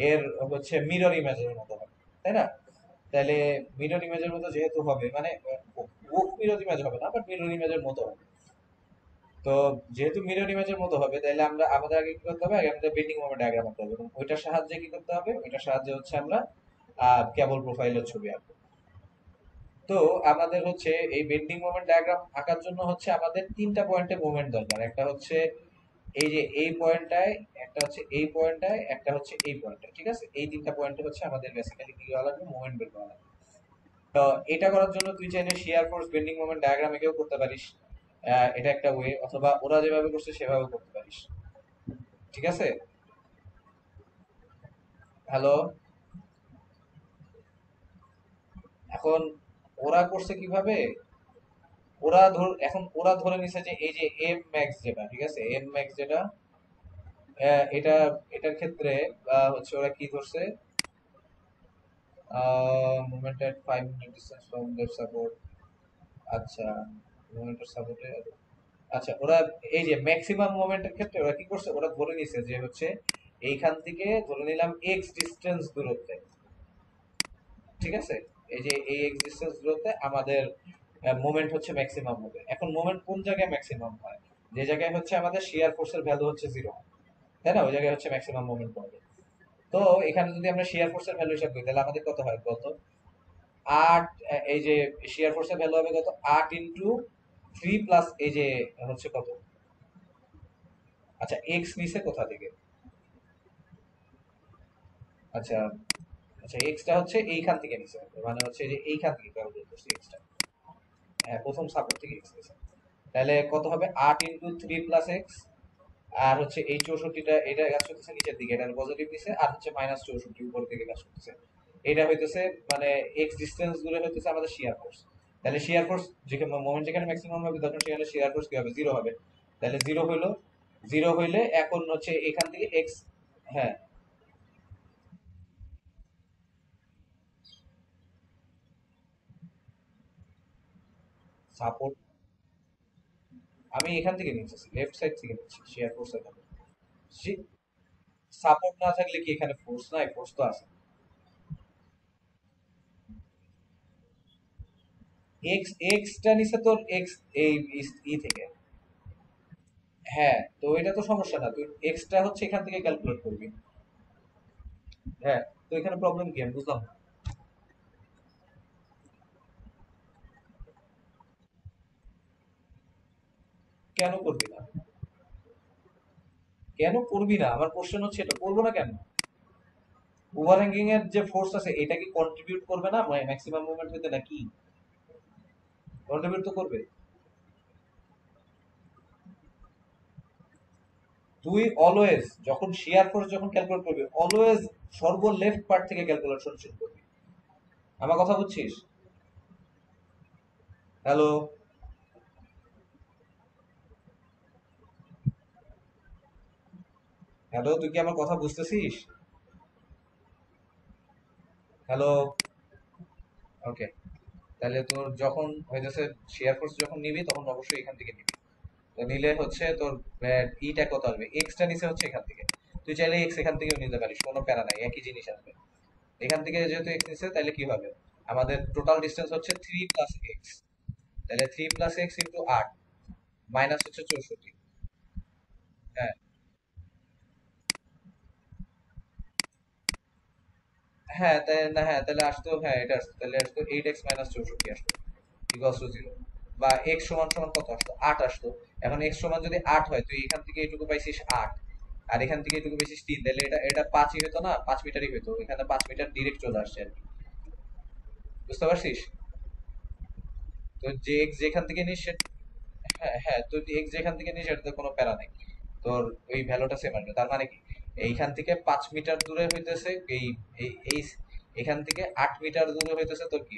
এর হচ্ছে মিরর ইমেজের মতো হবে, তাই না? তাহলে মিরর ইমেজের মতো যেহেতু হবে, মানে মিরর ইমেজ হবে না, বাট মিরর ইমেজের মতো হবে। তো যেহেতু মিরর ইমেজের মতো হবে, তাহলে আমরা আমাদের আগে কি করতে হবে, আগে আমাদের বেন্ডিং মোমেন্ট ডায়াগ্রাম আঁকতে হবে, এবং ওইটার সাহায্যে কি করতে হবে, ওইটার সাহায্যে হচ্ছে আমরা কেবল প্রোফাইলের ছবি আঁকবো। তো আমাদের হচ্ছে এই বেন্ডিং মোমেন্ট ডায়াগ্রাম আঁকার জন্য হচ্ছে আমাদের তিনটা পয়েন্টে মোমেন্ট দরকার। একটা হচ্ছে এই যে এই পয়েন্টটায়, একটা হচ্ছে এই পয়েন্টটায়, একটা হচ্ছে এই পয়েন্টটায়। ঠিক আছে, এই তিনটা পয়েন্টে হচ্ছে আমাদের বেসিক্যালি কি করা লাগবে, মোমেন্ট বের করা লাগবে। তো এটা করার জন্য তুই চাইলে shear force bending moment diagram এঁকেও করতে পারিস, এটা একটা ওয়ে, অথবা ওরা যেভাবে করছে সেভাবেও করতে পারিস। ঠিক আছে, হ্যালো। এখন ওরা করছে কিভাবে, ওরা ধরে নিছে যে এই যে এম ম্যাক্স যেটা, ঠিক আছে, এম ম্যাক্স যেটা এটা, এটার ক্ষেত্রে হচ্ছে ওরা কি ধরছে, movement at 5 metre distance from their support. আচ্ছা, মুভমেন্টের সাপোর্টে, আচ্ছা ওরা এই যে ম্যাক্সিমাম মোমেন্টের ক্ষেত্রে ওরা কি করছে, ওরা ধরে নিছে যে হচ্ছে এইখান থেকে ধরে নিলাম এক্স ডিস্টেন্স দূরত্বে। ঠিক আছে, এই যে এই এক্সিস্টেন্স গুলোতে আমাদের মোমেন্ট হচ্ছে ম্যাক্সিমাম হবে। এখন মোমেন্ট কোন জায়গায় ম্যাক্সিমাম হয়? যে জায়গায় হচ্ছে আমাদের শিয়ার ফোর্সের ভ্যালু হচ্ছে 0, তাই না? ওই জায়গায় হচ্ছে ম্যাক্সিমাম মোমেন্ট পাবে। তো এখানে যদি আমরা শিয়ার ফোর্সের ভ্যালু হিসাব করি তাহলে আমাদের কত হয় কত? 8, এই যে শিয়ার ফোর্সের ভ্যালু হবে কত? 8 ইনটু 3 প্লাস এই যে হচ্ছে কত, আচ্ছা এক্স নিচে কোথা থেকে, আচ্ছা আচ্ছা এক্সটা হচ্ছে এইখান থেকে নিচে, মানে হচ্ছে যে এইখান থেকে ক্যালকুলেট করছি এক্সটা। হ্যাঁ, প্রথম সাপোর্ট থেকে এক্স নিচে। তাহলে কত হবে? 8 ইনটু 3 প্লাস এক্স, আর হচ্ছে এই 64টা এটা কাজ করতেছে নিচের দিকে, এটা পজিটিভ নিচে, আর হচ্ছে মাইনাস 64 উপর দিকে কাজ করতেছে। এটা হইতেছে মানে এক্স ডিসটেন্স দূরে হইতেছে আমাদের শিয়ার ফোর্স। তাহলে শিয়ার ফোর্স যেখানে মোমেন্ট যেখানে ম্যাক্সিমাম হবে তখন সেখানে শিয়ার ফোর্স কি হবে? 0 হবে। তাহলে 0 হইলো, 0 হইলে এখন হচ্ছে এখান থেকে এক্স, হ্যাঁ সাপোর্ট আমি এখান থেকে নিচ্ছি, লেফট সাইড থেকে নিচ্ছি শিয়ার ফোর্স এখানে। সাপোর্ট না থাকলে কি এখানে ফোর্স নাই? ফোর্স তো আছে। এক্স এক্সটা নিচে তোর এক্স এই ই থেকে। হ্যাঁ, তো এটা তো সমস্যা না, তুই এক্সট্রা হচ্ছে এখান থেকে ক্যালকুলেট করবি। হ্যাঁ, তো এখানে প্রবলেম কি আমি বুঝলাম না। কেন করবি না? কেন করবি না? আমার কোশ্চেন হচ্ছে এটা, করবো না কেন? ওভারহ্যাঙ্গিং এর যে ফোর্স আছে এটা কি কন্ট্রিবিউট করবে না ম্যাক্সিমাম মুভমেন্ট হতে নাকি? কন্ট্রিবিউট তো করবে। তুই অলওয়েজ যখন শিয়ার ফোর্স যখন ক্যালকুলেট করবি অলওয়েজ সর্ব লেফট পার্ট থেকে ক্যালকুলেশন শুরু করবি। আমার কথা বুঝছিস? হ্যালো, হ্যালো, তুই কি আমার কথা বুঝতেছিস? হ্যালো, ওকে। তাহলে তোর যখন হইতেছে শেয়ার ফোর্স যখন নিবি তখন অবশ্যই এখান থেকে নিবি। তো নিলে হচ্ছে তোর ইটা কত আসবে? এক্সটা নিচে হচ্ছে এখান থেকে। তুই চাইলে এক্স এখান থেকেও নিতে পারিস, কোনো প্যারা নাই, একই জিনিস আসবে। এখান থেকে যেহেতু এক্স নিচে তাহলে কি হবে? আমাদের টোটাল ডিস্টেন্স হচ্ছে 3 প্লাস এক্স। তাহলে 3 প্লাস এক্স ইন্টু 8 মাইনাস হচ্ছে 64। হ্যাঁ হ্যাঁ, তাই না? হ্যাঁ তাহলে আসতো, হ্যাঁ এটা আসতো, তাহলে আসতো 8x মাইনাস 64 আসতো ইকুয়ালস টু 0। বা এক্স সমান সমান কত আসতো? 8 আসতো। এখন এক্স সমান যদি 8 হয়, তুই এখান থেকে এটুকু পাইছিস 8, আর এখান থেকে এটুকু পাইছিস 3, তাহলে এটা এটা 5ই হতো না, 5 মিটারই হতো, এখানে 5 মিটার ডিরেক্ট চলে আসছে আর কি। বুঝতে পারছিস? তো যে এক্স যেখান থেকে নিস হ্যাঁ হ্যাঁ, তো এক্স যেখান থেকে নিস এটাতে কোনো প্যারা নেই, তোর ওই ভ্যালুটা সেম আসবে। তার মানে কি এইখান থেকে 5 মিটার দূরে হইতেছে এই এই এই- এখান থেকে 8 মিটার দূরে হইতেছে তোর কি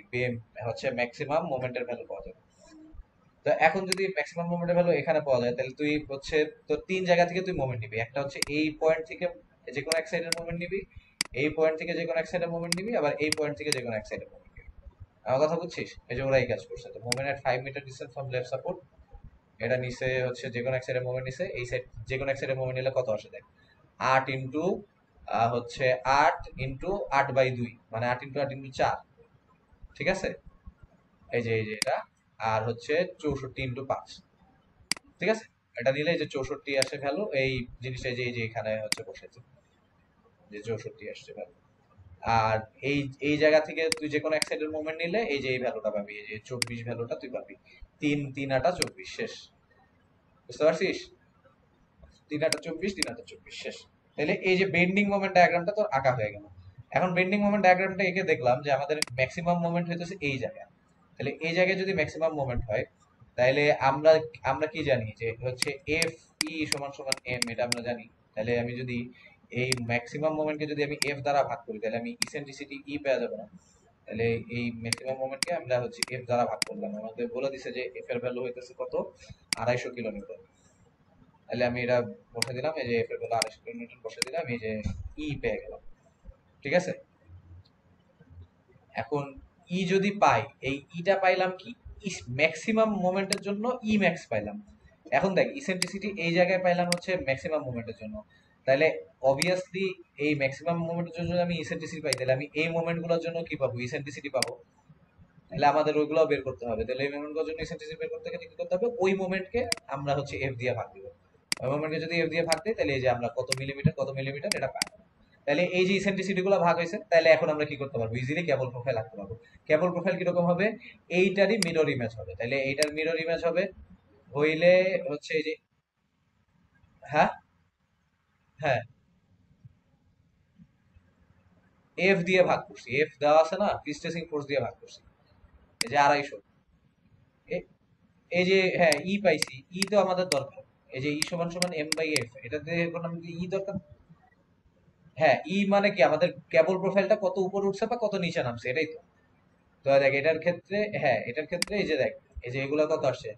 হচ্ছে ম্যাক্সিমাম মোমেন্টের ভ্যালু পাওয়া যাবে। তো এখন যদি ম্যাক্সিমাম মোমেন্টের ভ্যালু এখানে পাওয়া যায় তাহলে তুই হচ্ছে তোর 3 জায়গা থেকে তুই মোমেন্ট নিবি। একটা হচ্ছে এই পয়েন্ট থেকে যে কোনো এক সাইডের মোমেন্ট নিবি, এই পয়েন্ট থেকে যে কোনো এক সাইডের মোমেন্ট নিবি, আবার এই পয়েন্ট থেকে যে কোনো এক সাইডের মোমেন্ট নিবি। আমার কথা বুঝছিস? এই যে ওরাই কাজ করছে। তো moment at 5 metre distance from left support, এটা নিচে হচ্ছে যে কোনো এক সাইডের মোমেন্ট নিছে, এই সাইড যে কোনো এক সাইডের মোমেন্ট নিলে কত আসে দেখ। 8 ইন্টু হচ্ছে 8 ইন্টু 8/2, মানে 8 ইন্টু 8 ইন্টু 4, ঠিক আছে? এই যে এটা, আর হচ্ছে 64 ইন্টু 5, ঠিক আছে? এটা নিলে এই যে 64 আসে ভ্যালু, এই জিনিসটা এই যে এখানে হচ্ছে বসেছে, যে 64 আসছে ভ্যালু। আর এই এই জায়গা থেকে তুই যে কোনো এক সাইডের মোমেন্ট নিলে এই যে এই ভ্যালুটা পাবি, এই যে 24 ভ্যালুটা তুই পাবি। 3 3 8 24 শেষ। বুঝতে পারছিস? 3 8 24 শেষ। তাহলে এই যে বেন্ডিং মোমেন্ট ডায়াগ্রামটা তোর আঁকা হয়ে গেল। এখন বেন্ডিং মোমেন্ট ডায়াগ্রামটা এঁকে দেখলাম যে আমাদের ম্যাক্সিমাম মোমেন্ট হইতেছে এই জায়গায়। তাহলে এই জায়গায় যদি ম্যাক্সিমাম মোমেন্ট হয় তাহলে আমরা আমরা কি জানি যে হচ্ছে এফ ই সমান সমান এম, এটা আমরা জানি। তাহলে আমি যদি এই ম্যাক্সিমাম মোমেন্টকে যদি আমি এফ দ্বারা ভাগ করি তাহলে আমি ইসেন্ট্রিসিটি ই পেয়ে যাবো না? তাহলে এই ম্যাক্সিমাম মোমেন্টকে আমরা হচ্ছে এফ দ্বারা ভাগ করলাম, আমাদের বলে দিছে যে এফ এর ভ্যালু হইতেছে কত? 250 কিলোনিউটন। তাহলে আমি এটা বসে দিলাম, এই যে এফ এর ভ্যালু 250 কিলোনিউটন বসে দিলাম, এই যে ই পেয়ে গেলাম। ঠিক আছে? এখন ই যদি পাই, এই ইটা পাইলাম কি ম্যাক্সিমাম মোমেন্টের জন্য ই ম্যাক্স পাইলাম। এখন দেখ ইসেন্ট্রিসিটি এই জায়গায় পাইলাম হচ্ছে ম্যাক্সিমাম মোমেন্টের জন্য, তাহলে অবভিয়াসলি এই ম্যাক্সিমাম মোমেন্টের জন্য যদি আমি ইসেন্ট্রিসিটি পাই তাহলে আমি এই মোমেন্ট গুলোর জন্য কি পাবো? ইসেন্ট্রিসিটি পাবো। তাহলে আমাদের ওইগুলো বের করতে হবে। তাহলে এই মোমেন্ট জন্য ইসেন্ট্রিসিটি বের করতে গেলে কি করতে হবে, ওই মোমেন্টকে আমরা হচ্ছে এফ দিয়ে ভাগ দিব। ওই মোমেন্টকে যদি এফ দিয়ে ভাগ দিই তাহলে এই যে আমরা কত মিলিমিটার এটা পাই। তাহলে এই যে ইসেন্ট্রিসিটি গুলো ভাগ হয়েছে, তাহলে এখন আমরা কি করতে পারবো, ইজিলি কেবল প্রোফাইল আঁকতে পারবো। কেবল প্রোফাইল কিরকম হবে, এইটারই মিরর ইমেজ হবে। তাহলে এইটার মিরর ইমেজ হবে হইলে হচ্ছে এই যে, হ্যাঁ, হ্যাঁ, এফ দিয়ে ভাগ করছি, এফ দেওয়া আছে না, প্রিস্টেসিং ফোর্স দিয়ে ভাগ করছি। এই যে 250, এই যে হ্যাঁ ই পাইছি, ই তো আমাদের দরকার। এই যে ই সমান সমান এম বাই এফ, এটাতে এখন আমাদের ই দরকার। হ্যাঁ, ই মানে কি, আমাদের কেবল প্রোফাইলটা কত উপরে উঠছে বা কত নিচে নামছে, এটাই তো। তো দেখ এটার ক্ষেত্রে, হ্যাঁ এটার ক্ষেত্রে এই যে দেখ, এই যে এগুলো কত আসছে,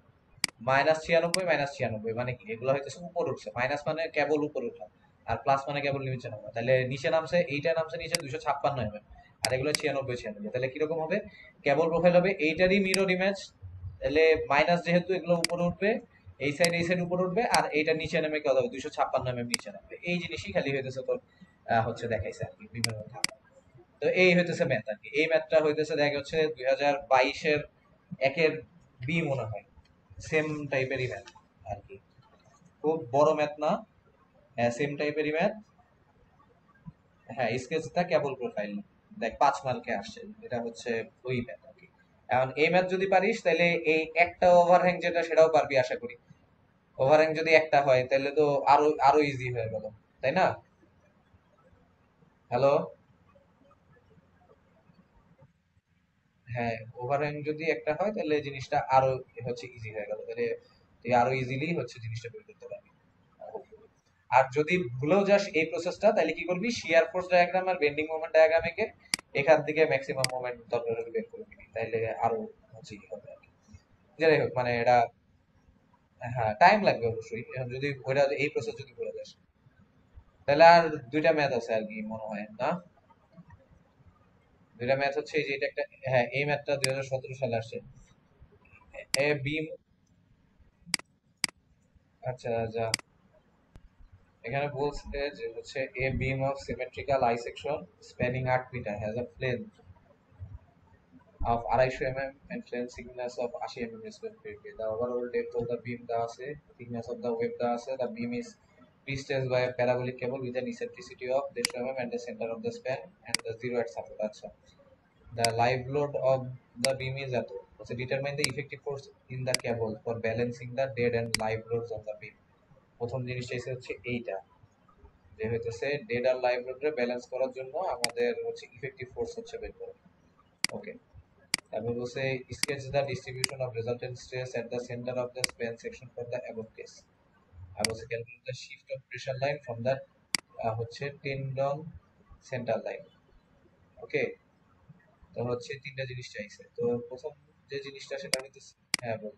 -96, মানে কি, এগুলো হইতেছে উপরে উঠছে। মাইনাস মানে কেবল উপরে উঠা, আর প্লাস মানে কেবল নিচে নামা। তাহলে নিচে নামছে, এইটা নামছে নিচে 256 আর এগুলো 96। তাহলে কিরকম হবে, কেবল প্রোফাইল হবে এইটারই মিরর ইমেজ। তাহলে মাইনাস যেহেতু, এগুলো উপরে উঠবে, এই সাইড উপরে উঠবে, আর এইটা নিচে নেমে কত হবে, 256 নিচে নামবে। এই জিনিসই খালি হইতেছে তোর হচ্ছে দেখাইছে আর কি বিভিন্ন ধাপ। তো এই হইতেছে ম্যাথ আর কি। এই ম্যাথটা হইতেছে দেখা হচ্ছে 2022-এর একের বি মনে হয়, সেম টাইপেরই ম্যাথ আর কি। খুব বড় ম্যাথ না, হ্যাঁ সেম টাইপেরই ম্যাথ। হ্যাঁ স্কেচটা কেবল প্রোফাইল, দেখ 5 মার্কে আসছে, এটা হচ্ছে ওই ম্যাথ আর কি। এখন এই ম্যাথ যদি পারিস তাহলে এই একটা ওভারহ্যাং যেটা সেটাও পারবি আশা করি। ওভারহ্যাং যদি একটা হয় তাহলে তো আরো আরো ইজি হয়ে গেল, তাই না? হ্যালো, হ্যাঁ ওভারহ্যাং যদি একটা হয় তাহলে জিনিসটা আরো হচ্ছে ইজি হয়ে গেল। তাহলে তুই আরো ইজিলি হচ্ছে জিনিসটা বের করতে পারবি। আর যদি ভুলেও যাস এই প্রসেসটা, তাহলে কি করবি, শিয়ার ফোর্স ডায়াগ্রাম আর বেন্ডিং মোমেন্ট ডায়াগ্রাম এঁকে এখান থেকে ম্যাক্সিমাম মোমেন্ট দরকার হলে বের করে নিবি, তাইলে আরো হচ্ছে কি হবে আর কি। যাই হোক মানে এটা, হ্যাঁ টাইম লাগবে অবশ্যই। এখন যদি ওইটা এই প্রসেস যদি করে যাস, তাহলে আর দুইটা ম্যাথ আছে আর কি মনে হয় না। দুইটা ম্যাথ হচ্ছে এই যে এটা একটা, হ্যাঁ এই ম্যাথটা 2017 সালে আসছে। এ বিম, আচ্ছা যা, এখানে বলছে যে হচ্ছে a beam of symmetrical I section spanning 8 metre has a plane of 250 mm and plane thickness of 80 mm respectively. The overall depth of the beam দেওয়া আছে, thickness of the web দেওয়া আছে। The beam is pre-stretched by a parabolic cable with an eccentricity of 150 mm and the center of the span and the zero at support. আচ্ছা, the live load of the beam is এত। So determine the effective force in the cable for balancing the dead and live loads of the beam. প্রথম জিনিসটা এসে হচ্ছে এইটা, যে হইতেছে dead আর live লোডে ব্যালেন্স করার জন্য আমাদের হচ্ছে ইফেক্টিভ ফোর্স হচ্ছে বের করা। ওকে, তারপর বলছে sketch the distribution of resultant stress at the centre of the span section for the above case. আর বলছে calculate the shift of pressure line from the হচ্ছে টেন্ডন সেন্টার লাইন। ওকে, তো হচ্ছে তিনটা জিনিস চাইছে। তো প্রথম যে জিনিসটা সেটা হচ্ছে, হ্যাঁ বল।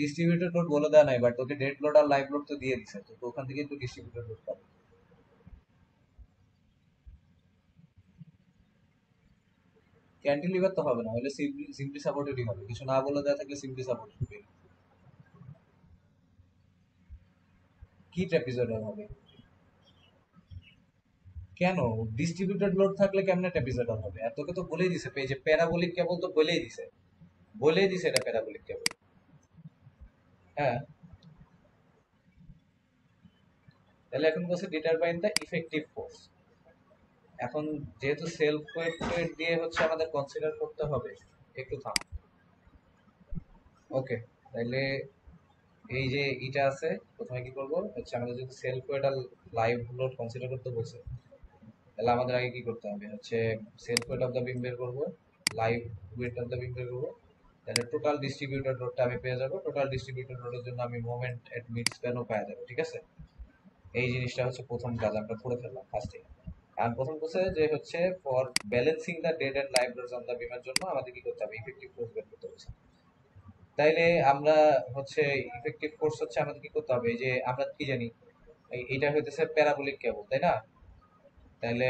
ডিস্ট্রিবিউটেড লোড বলে দেয় নাই, বাট তোকে ডেড লোড আর লাইভ লোড তো দিয়ে দিছে, তো ওখান থেকে একটু ডিস্ট্রিবিউটেড লোড পাবে। ক্যান্টিলিভার তো হবে না, হলে সিম্পলি সাপোর্টেডই হবে, কিছু না বলে দেওয়া থাকলে সিম্পলি সাপোর্টেড হবে। কি ট্র্যাপিজয়েডাল হবে, কেন ডিস্ট্রিবিউটেড লোড থাকলে কেমনে ট্র্যাপিজয়েডাল হবে? আর তোকে তো বলেই দিছে পেজে, প্যারাবোলিক কেবল তো বলেই দিছে এটা প্যারাবোলিক কেবল। হ্যাঁ, তাহলে এখন বলছে ডিটারমাইন দ্য ইফেক্টিভ ফোর্স। এখন যেহেতু সেলফ ওয়েট দিয়ে হচ্ছে আমাদের কনসিডার করতে হবে, একটু থাম। ওকে, তাহলে এই যে ইটা আছে, প্রথমে কি করব হচ্ছে, আমাদের যদি সেলফ ওয়েট আর লাইভ লোড কনসিডার করতে বলছে, তাহলে আমাদের আগে কি করতে হবে হচ্ছে, সেলফ ওয়েট অফ দ্য বিম বের করবো, লাইভ ওয়েট অফ দ্য বিম বের করবো। তাহলে টোটাল ডিস্ট্রিবিউটেড লোডটা আমি পেয়ে যাবো। টোটাল ডিস্ট্রিবিউটেড লোডের জন্য আমি মোমেন্ট এট মিড স্প্যানও পেয়ে যাবো, ঠিক আছে। এই জিনিসটা হচ্ছে প্রথম কাজ আমরা করে ফেললাম ফার্স্টে। আর প্রথম কোর্সে যে হচ্ছে for balancing the dead and live loads on the বিমের জন্য আমাদের কি করতে হবে, ইফেক্টিভ ফোর্স বের করতে হবে। তাইলে আমরা হচ্ছে ইফেক্টিভ ফোর্স হচ্ছে আমাদের কি করতে হবে, এই যে আমরা কি জানি, এইটা হইতেছে প্যারাবোলিক কেবল, তাই না? তাইলে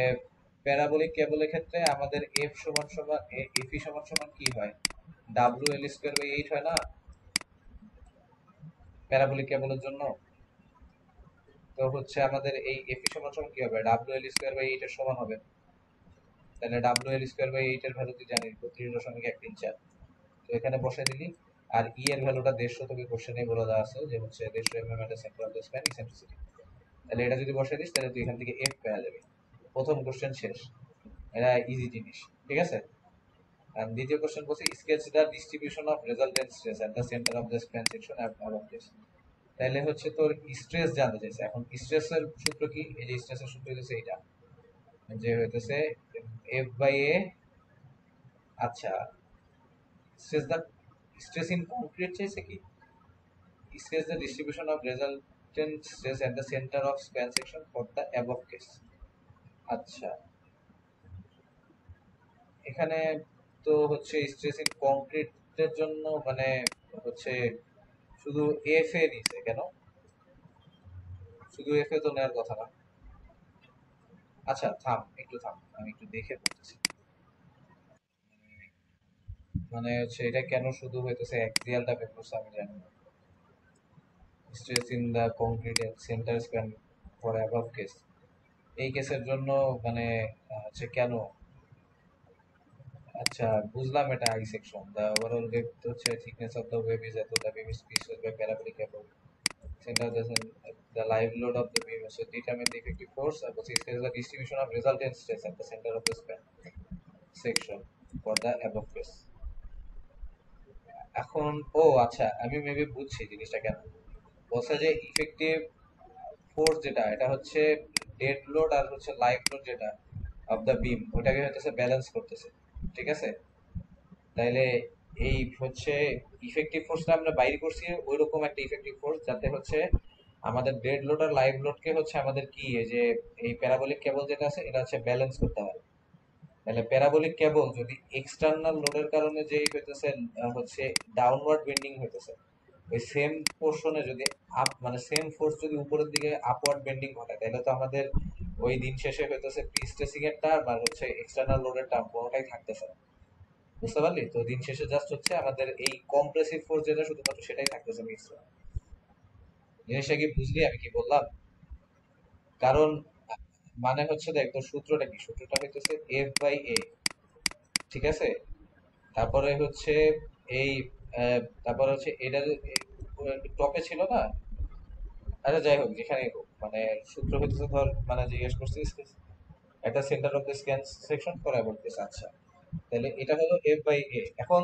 প্যারাবোলিক কেবলের ক্ষেত্রে আমাদের এফ সমান সমান এফি সমান সমান কি হয়, W L square by eight হয় না প্যারাবোলিক কেবলের জন্য? তো হচ্ছে আমাদের এই এফি সমান সমান কি হবে, W L square by eight এর সমান হবে। তাহলে W L square by eight এর ভ্যালু তুই জানিস 32.134, তো এখানে বসাই দিলি। আর ই এর ভ্যালুটা 150, তোকে কোশ্চেনে বলে দেওয়া আছে যে হচ্ছে 150 mm এর centre of the span eccentricity. তাহলে এটা যদি বসাই দিস তাহলে তুই এখান থেকে এফ পেয়ে যাবি। প্রথম কোশ্চেন শেষ, এটা ইজি জিনিস, ঠিক আছে। আর দ্বিতীয় কোশ্চেন বলছে sketch the distribution of resultant stress at the centre of the span section above this. তাহলে হচ্ছে তোর স্ট্রেস জানতে চাইছে। এখন স্ট্রেসের সূত্র কি, এই যে স্ট্রেসের সূত্র হচ্ছে এটা, যে হইতেছে এফ বাই এ। আচ্ছা, stress the stress in concrete চাইছে কি, sketch the distribution of resultant stress at the centre of span section for the above case. আচ্ছা, এখানে তো হচ্ছে স্ট্রেস ইন কংক্রিটের জন্য মানে হচ্ছে শুধু এফ এ নিছে কেন, শুধু এফ এ তো নেওয়ার কথা না। আচ্ছা থাম, একটু থাম, আমি একটু দেখে বলতেছি। মানে হচ্ছে এটা কেন শুধু হইতেছে অ্যাক্সিয়ালটা বের করছে আমি জানি না। Stress in the concrete centre span for above case, এই কেসের জন্য মানে হচ্ছে কেন। আচ্ছা বুঝলাম, এটা I section, the overall web হচ্ছে thickness of the web is এত, the beam is pieces by parabolic cable center doesn't, the live load of the beam so determine the effective force and which is the distribution of resultant stress at the center of the span section for the above case. এখন ও আচ্ছা, আমি maybe বুঝছি জিনিসটা কেন বলছে যে effective force যেটা এটা হচ্ছে ডেড লোড আর হচ্ছে লাইভ লোড যেটা অফ দ্য বিম ওটাকে হচ্ছে ব্যালেন্স করতেছে, ঠিক আছে। তাইলে এই হচ্ছে ইফেক্টিভ ফোর্সটা আমরা বাইরে করছি ওই রকম একটা ইফেক্টিভ ফোর্স যাতে হচ্ছে আমাদের ডেড লোড আর লাইভ লোডকে হচ্ছে আমাদের কি এই যে এই প্যারাবোলিক কেবল যেটা আছে এটা হচ্ছে ব্যালেন্স করতে হয়। তাহলে প্যারাবোলিক কেবল যদি এক্সটার্নাল লোডের কারণে যে হইতেছে হচ্ছে ডাউনওয়ার্ড বেন্ডিং হইতেছে, ওই সেম পোর্শনে যদি আপ মানে সেম ফোর্স যদি উপরের দিকে আপওয়ার্ড বেন্ডিং ঘটায় তাহলে তো আমাদের ওই দিন শেষে হইতেছে প্রি স্ট্রেসিং এর টার্ম আর হচ্ছে এক্সটার্নাল লোডের টার্ম কোনোটাই থাকতেছে না, বুঝতে পারলি? তো দিন শেষে জাস্ট হচ্ছে আমাদের এই কম্প্রেসিভ ফোর্স যেটা শুধুমাত্র সেটাই থাকতেছে মিক্স। জিনিসটা কি বুঝলি আমি কি বললাম? কারণ মানে হচ্ছে দেখ তোর সূত্রটা কি, সূত্রটা হইতেছে এফ বাই এ, ঠিক আছে। তারপরে হচ্ছে এই তারপরে হচ্ছে এটা টপে ছিল না। আচ্ছা যাই হোক যেখানেই হোক মানে সূত্র হইতেছে ধর মানে জিজ্ঞেস করছিস একটা centre of the scan section করা বলতেছে। আচ্ছা তাহলে এটা হলো এফ বাই এ। এখন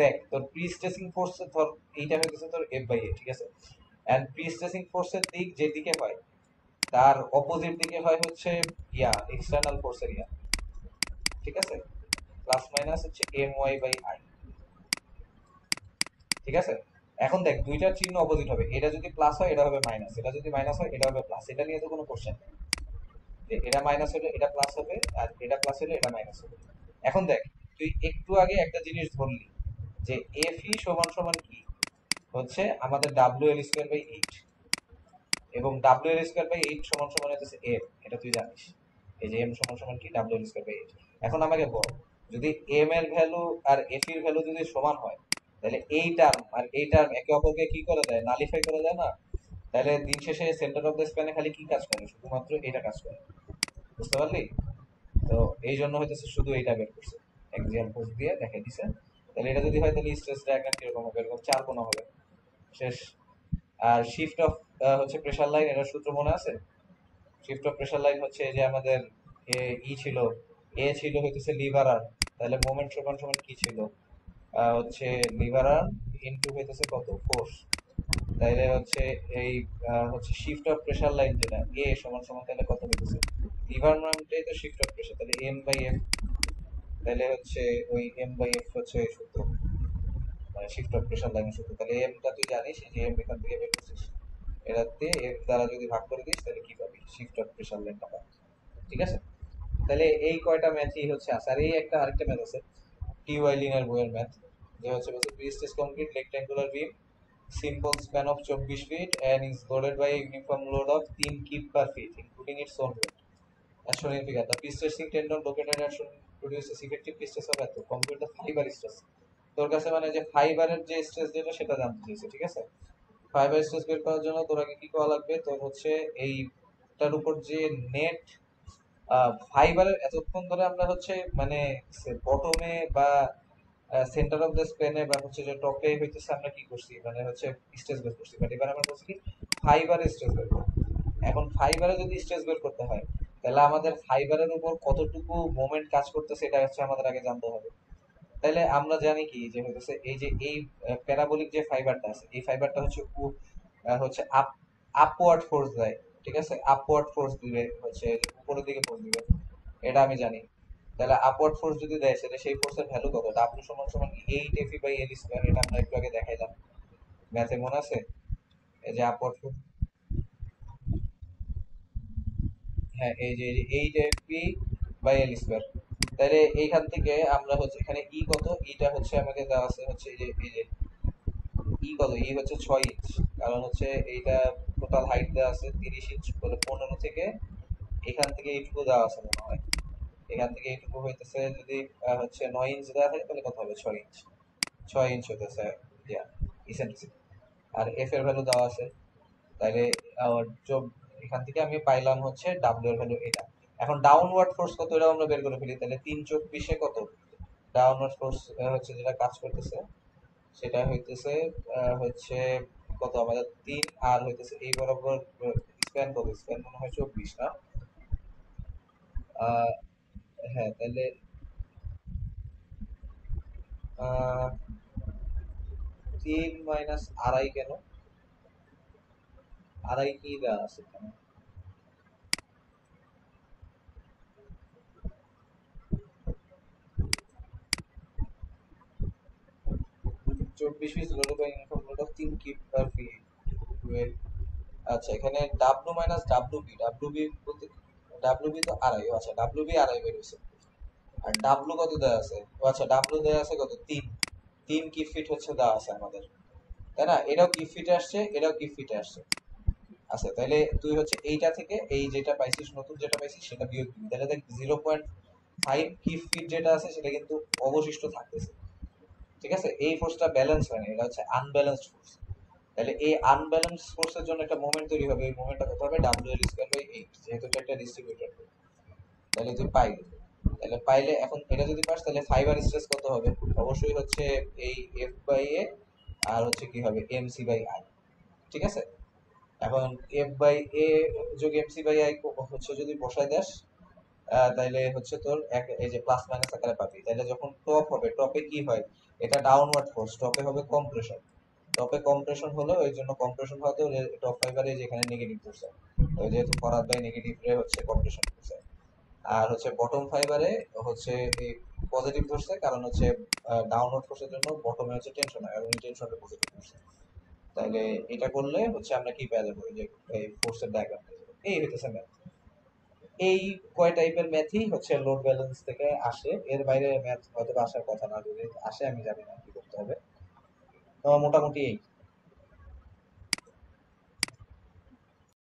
দেখ তোর প্রি স্ট্রেসিং ফোর্স ধর এইটা হইতেছে তোর এফ বাই এ, ঠিক আছে। এন্ড প্রি স্ট্রেসিং ফোর্সের দিক যেদিকে হয় তার অপোজিট দিকে হয় হচ্ছে ইয়া এক্সটার্নাল ফোর্সের ইয়া, ঠিক আছে। প্লাস মাইনাস হচ্ছে এম ওয়াই বাই আই, ঠিক আছে। এখন দেখ দুইটার চিহ্ন অপোজিট হবে, এটা যদি প্লাস হয় এটা হবে মাইনাস, এটা যদি মাইনাস হয় এটা হবে প্লাস, এটা নিয়ে তো কোনো কোশ্চেন নেই যে এটা মাইনাস হলে এটা প্লাস হবে আর এটা প্লাস হলে এটা মাইনাস হবে। এখন দেখ তুই একটু আগে একটা জিনিস ধরলি যে এফ ই সমান সমান কি হচ্ছে আমাদের W L square by eight, এবং W L square by eight সমান সমান হচ্ছে এম, এটা তুই জানিস। এই যে এম সমান সমান কি W L square by eight. এখন আমাকে বল যদি এম এর ভ্যালু আর এফ এর ভ্যালু যদি সমান হয় তাহলে এই টার্ম আর এই টার্ম একে অপরকে কি করে দেয়, নালিফাই করে দেয় না। তাহলে দিন শেষে সেন্টার অফ দ্য স্প্যানে খালি কি কাজ করে, শুধুমাত্র এটা কাজ করে, বুঝতে পারলি? তো এই জন্য হইতেছে শুধু এইটা বের করছে, এক্সাম্পল দিয়ে দেখে দিছে। তাহলে এটা যদি হয় তাহলে স্ট্রেস ডায়াগ্রাম কিরকম হবে, এরকম চার কোণ হবে, শেষ। আর শিফট অফ হচ্ছে প্রেসার লাইন, এটার সূত্র মনে আছে? শিফট অফ প্রেসার লাইন হচ্ছে যে আমাদের ই ছিল এ ছিল হইতেছে লিভার আর্ম, তাহলে মোমেন্ট সমান সমান কি ছিল হচ্ছে লিভার আর্ম ইনটু হইতেছে কত ফোর্স। তাইলে হচ্ছে এই হচ্ছে শিফট অফ প্রেসার লাইন যেটা এ সমান সমান তাহলে কত হইতেছে, লিভার আর্মটাই তো শিফট অফ প্রেসার, তাহলে এম বাই এফ। তাহলে হচ্ছে ওই এম বাই এফ হচ্ছে সূত্র, মানে শিফট অফ প্রেসার লাইনের সূত্র। তাহলে এমটা তুই জানিস যে এম এখান থেকে বের করছিস, এটাতে এফ দ্বারা যদি ভাগ করে দিস তাহলে কি পাবি, শিফট অফ প্রেসার লাইনটা পাবি, ঠিক আছে। তাহলে এই কয়টা ম্যাথই হচ্ছে আছে। আর এই একটা আরেকটা ম্যাথ আছে টি ওয়াই লিনের বইয়ের ম্যাথ, যে হচ্ছে বলছে pre-stress concrete rectangular beam simple span of 24 feet and is loaded by a uniform load of 3 kip per feet including its own weight. Astronomical figure. The pre-stressing tendon located at produces effective pre-stress of earth. Compute the fiber stress. তোর কাছে মানে যে ফাইবারের যে stress যেটা সেটা জানতে চাইছে, ঠিক আছে? ফাইবার স্ট্রেস বের করার জন্য তোরাকে কি করা লাগবে, তোর হচ্ছে এইটার উপর যে নেট ফাইবারের এতক্ষণ ধরে আমরা হচ্ছে মানে বটমে বা সেন্টার অফ দ্য স্পেনে বা হচ্ছে যে টপে হইতেছে আমরা কি করছি মানে হচ্ছে স্ট্রেস বের করছি, বাট এবার আমরা করছি ফাইবারের স্ট্রেস বের করবো। এখন ফাইবারে যদি স্ট্রেস বের করতে হয় তাহলে আমাদের ফাইবারের উপর কতটুকু মোমেন্ট কাজ করতেছে এটা হচ্ছে আমাদের আগে জানতে হবে। তাহলে আমরা জানি কি যে হইতেছে এই যে এই প্যারাবোলিক যে ফাইবারটা আছে এই ফাইবারটা হচ্ছে হচ্ছে আপওয়ার্ড ফোর্স দেয়, ঠিক আছে? আপওয়ার্ড ফোর্স দিবে হচ্ছে যে উপরের দিকে ফোর্স দিবে, এটা আমি জানি। তাহলে আপওয়ার্ড ফোর্স যদি দেয় সেটা সেই ফোর্সের ভ্যালু কত, ডাব্লিউ সমান সমান 8 F/L স্কয়ার, এটা আমরা একটু আগে দেখাইলাম, ম্যাথে মনে আছে? এই যে আপওয়ার্ড ফোর্স, হ্যাঁ এই যে 8 F/L স্কয়ার। তাহলে এইখান থেকে আমরা হচ্ছে এখানে ই কত, ইটা হচ্ছে আমাকে দেওয়া আছে হচ্ছে এই যে ই কত, ই হচ্ছে 6 ইঞ্চ। কারণ হচ্ছে এইটা টোটাল হাইট দেওয়া আছে 30 ইঞ্চ, বলে 15 থেকে এখান থেকে এইটুকু দেওয়া আছে মনে হয়। এখান থেকে এইটুকু হইতেছে যদি হচ্ছে 9 ইঞ্চ দেওয়া থাকে তাহলে কত হবে, 6 ইঞ্চ। 6 ইঞ্চ হইতেছে ইয়া ইসেন্ট্রিসিটি। আর এফ এর ভ্যালু দেওয়া আছে। তাইলে এখান থেকে আমি পাইলাম হচ্ছে ডাব্লিউ এর ভ্যালু এটা। এখন ডাউনওয়ার্ড ফোর্স কত এটাও আমরা বের করে ফেলি, তাহলে 3 × 24 কত ডাউনওয়ার্ড ফোর্স হচ্ছে যেটা কাজ করতেছে সেটা হইতেছে হচ্ছে কত আমাদের 3, আর হইতেছে এই বরাবর স্প্যান কত, স্প্যান মনে হয় 24 না? আহ, হ্যাঁ তাহলে 3 - 2.5 কেন, আড়াই কি দেওয়া আছে এখানে? 24 loaded by uniform load of 3 kip per feet. আচ্ছা এখানে ডাব্লু মাইনাস ডাব্লু বি, বলতে ডাব্লু বি তো আড়াই, আচ্ছা ডাব্লু বি আড়াই বের হয়েছে। আর ডাব্লু কত দেওয়া আছে, আচ্ছা ডাব্লু দেওয়া আছে কত, 3 কি ফিট হচ্ছে দেওয়া আছে আমাদের, তাই না? এটাও কি ফিটে আসছে, এটাও কি ফিটে আসছে। আচ্ছা তাহলে তুই হচ্ছে এইটা থেকে এই যেটা পাইছিস, নতুন যেটা পাইছিস সেটা বিয়োগ দিবি, তাহলে দেখ 0.5 কি ফিট যেটা আছে সেটা কিন্তু অবশিষ্ট থাকতেছে, ঠিক আছে? এই ফোর্সটা ব্যালেন্স হয় না, এটা হচ্ছে আনব্যালেন্সড ফোর্স। তাহলে এই আনব্যালেন্স ফোর্সের জন্য একটা মোমেন্ট তৈরি হবে, এই মোমেন্টটা কত হবে, WL²/8, যেহেতু এটা একটা ডিস্ট্রিবিউটেড। তাহলে তুই পাইলি, তাহলে পাইলে এখন এটা যদি পাস তাহলে ফাইবার স্ট্রেস কত হবে, অবশ্যই হচ্ছে এই F/A আর হচ্ছে কি হবে MC/I, ঠিক আছে? এখন F/A যোগ MC/I হচ্ছে যদি বসায় দেস তাইলে হচ্ছে তোর এই যে প্লাস মাইনাস আকারে পাবি। তাহলে যখন টপ হবে, টপে কি হয়, এটা ডাউনওয়ার্ড ফোর্স, টপে হবে কম্প্রেশন। টপে কম্প্রেশন হলো এই জন্য কম্প্রেশন হওয়াতে টপ ফাইবারে যেখানে নেগেটিভ ধরছে, ওই যেহেতু ফরাদ বাই নেগেটিভ রে হচ্ছে কম্প্রেশন করছে। আর হচ্ছে বটম ফাইবারে হচ্ছে এই পজিটিভ ধরছে, কারণ হচ্ছে ডাউনওয়ার্ড ফোর্সের জন্য বটমে হচ্ছে টেনশন হয়, আর উনি টেনশনটা পজিটিভ ধরছে। তাহলে এটা করলে হচ্ছে আমরা কি পেয়ে যাবো, এই যে এই ফোর্সের ডায়াগ্রাম পেয়ে যাবো। এই হইতেছে ম্যাথ। এই কয় টাইপের ম্যাথই হচ্ছে লোড ব্যালেন্স থেকে আসে, এর বাইরে ম্যাথ হয়তো আসার কথা না, যদি আসে আমি জানি না কি করতে হবে। তো মোটামুটি এই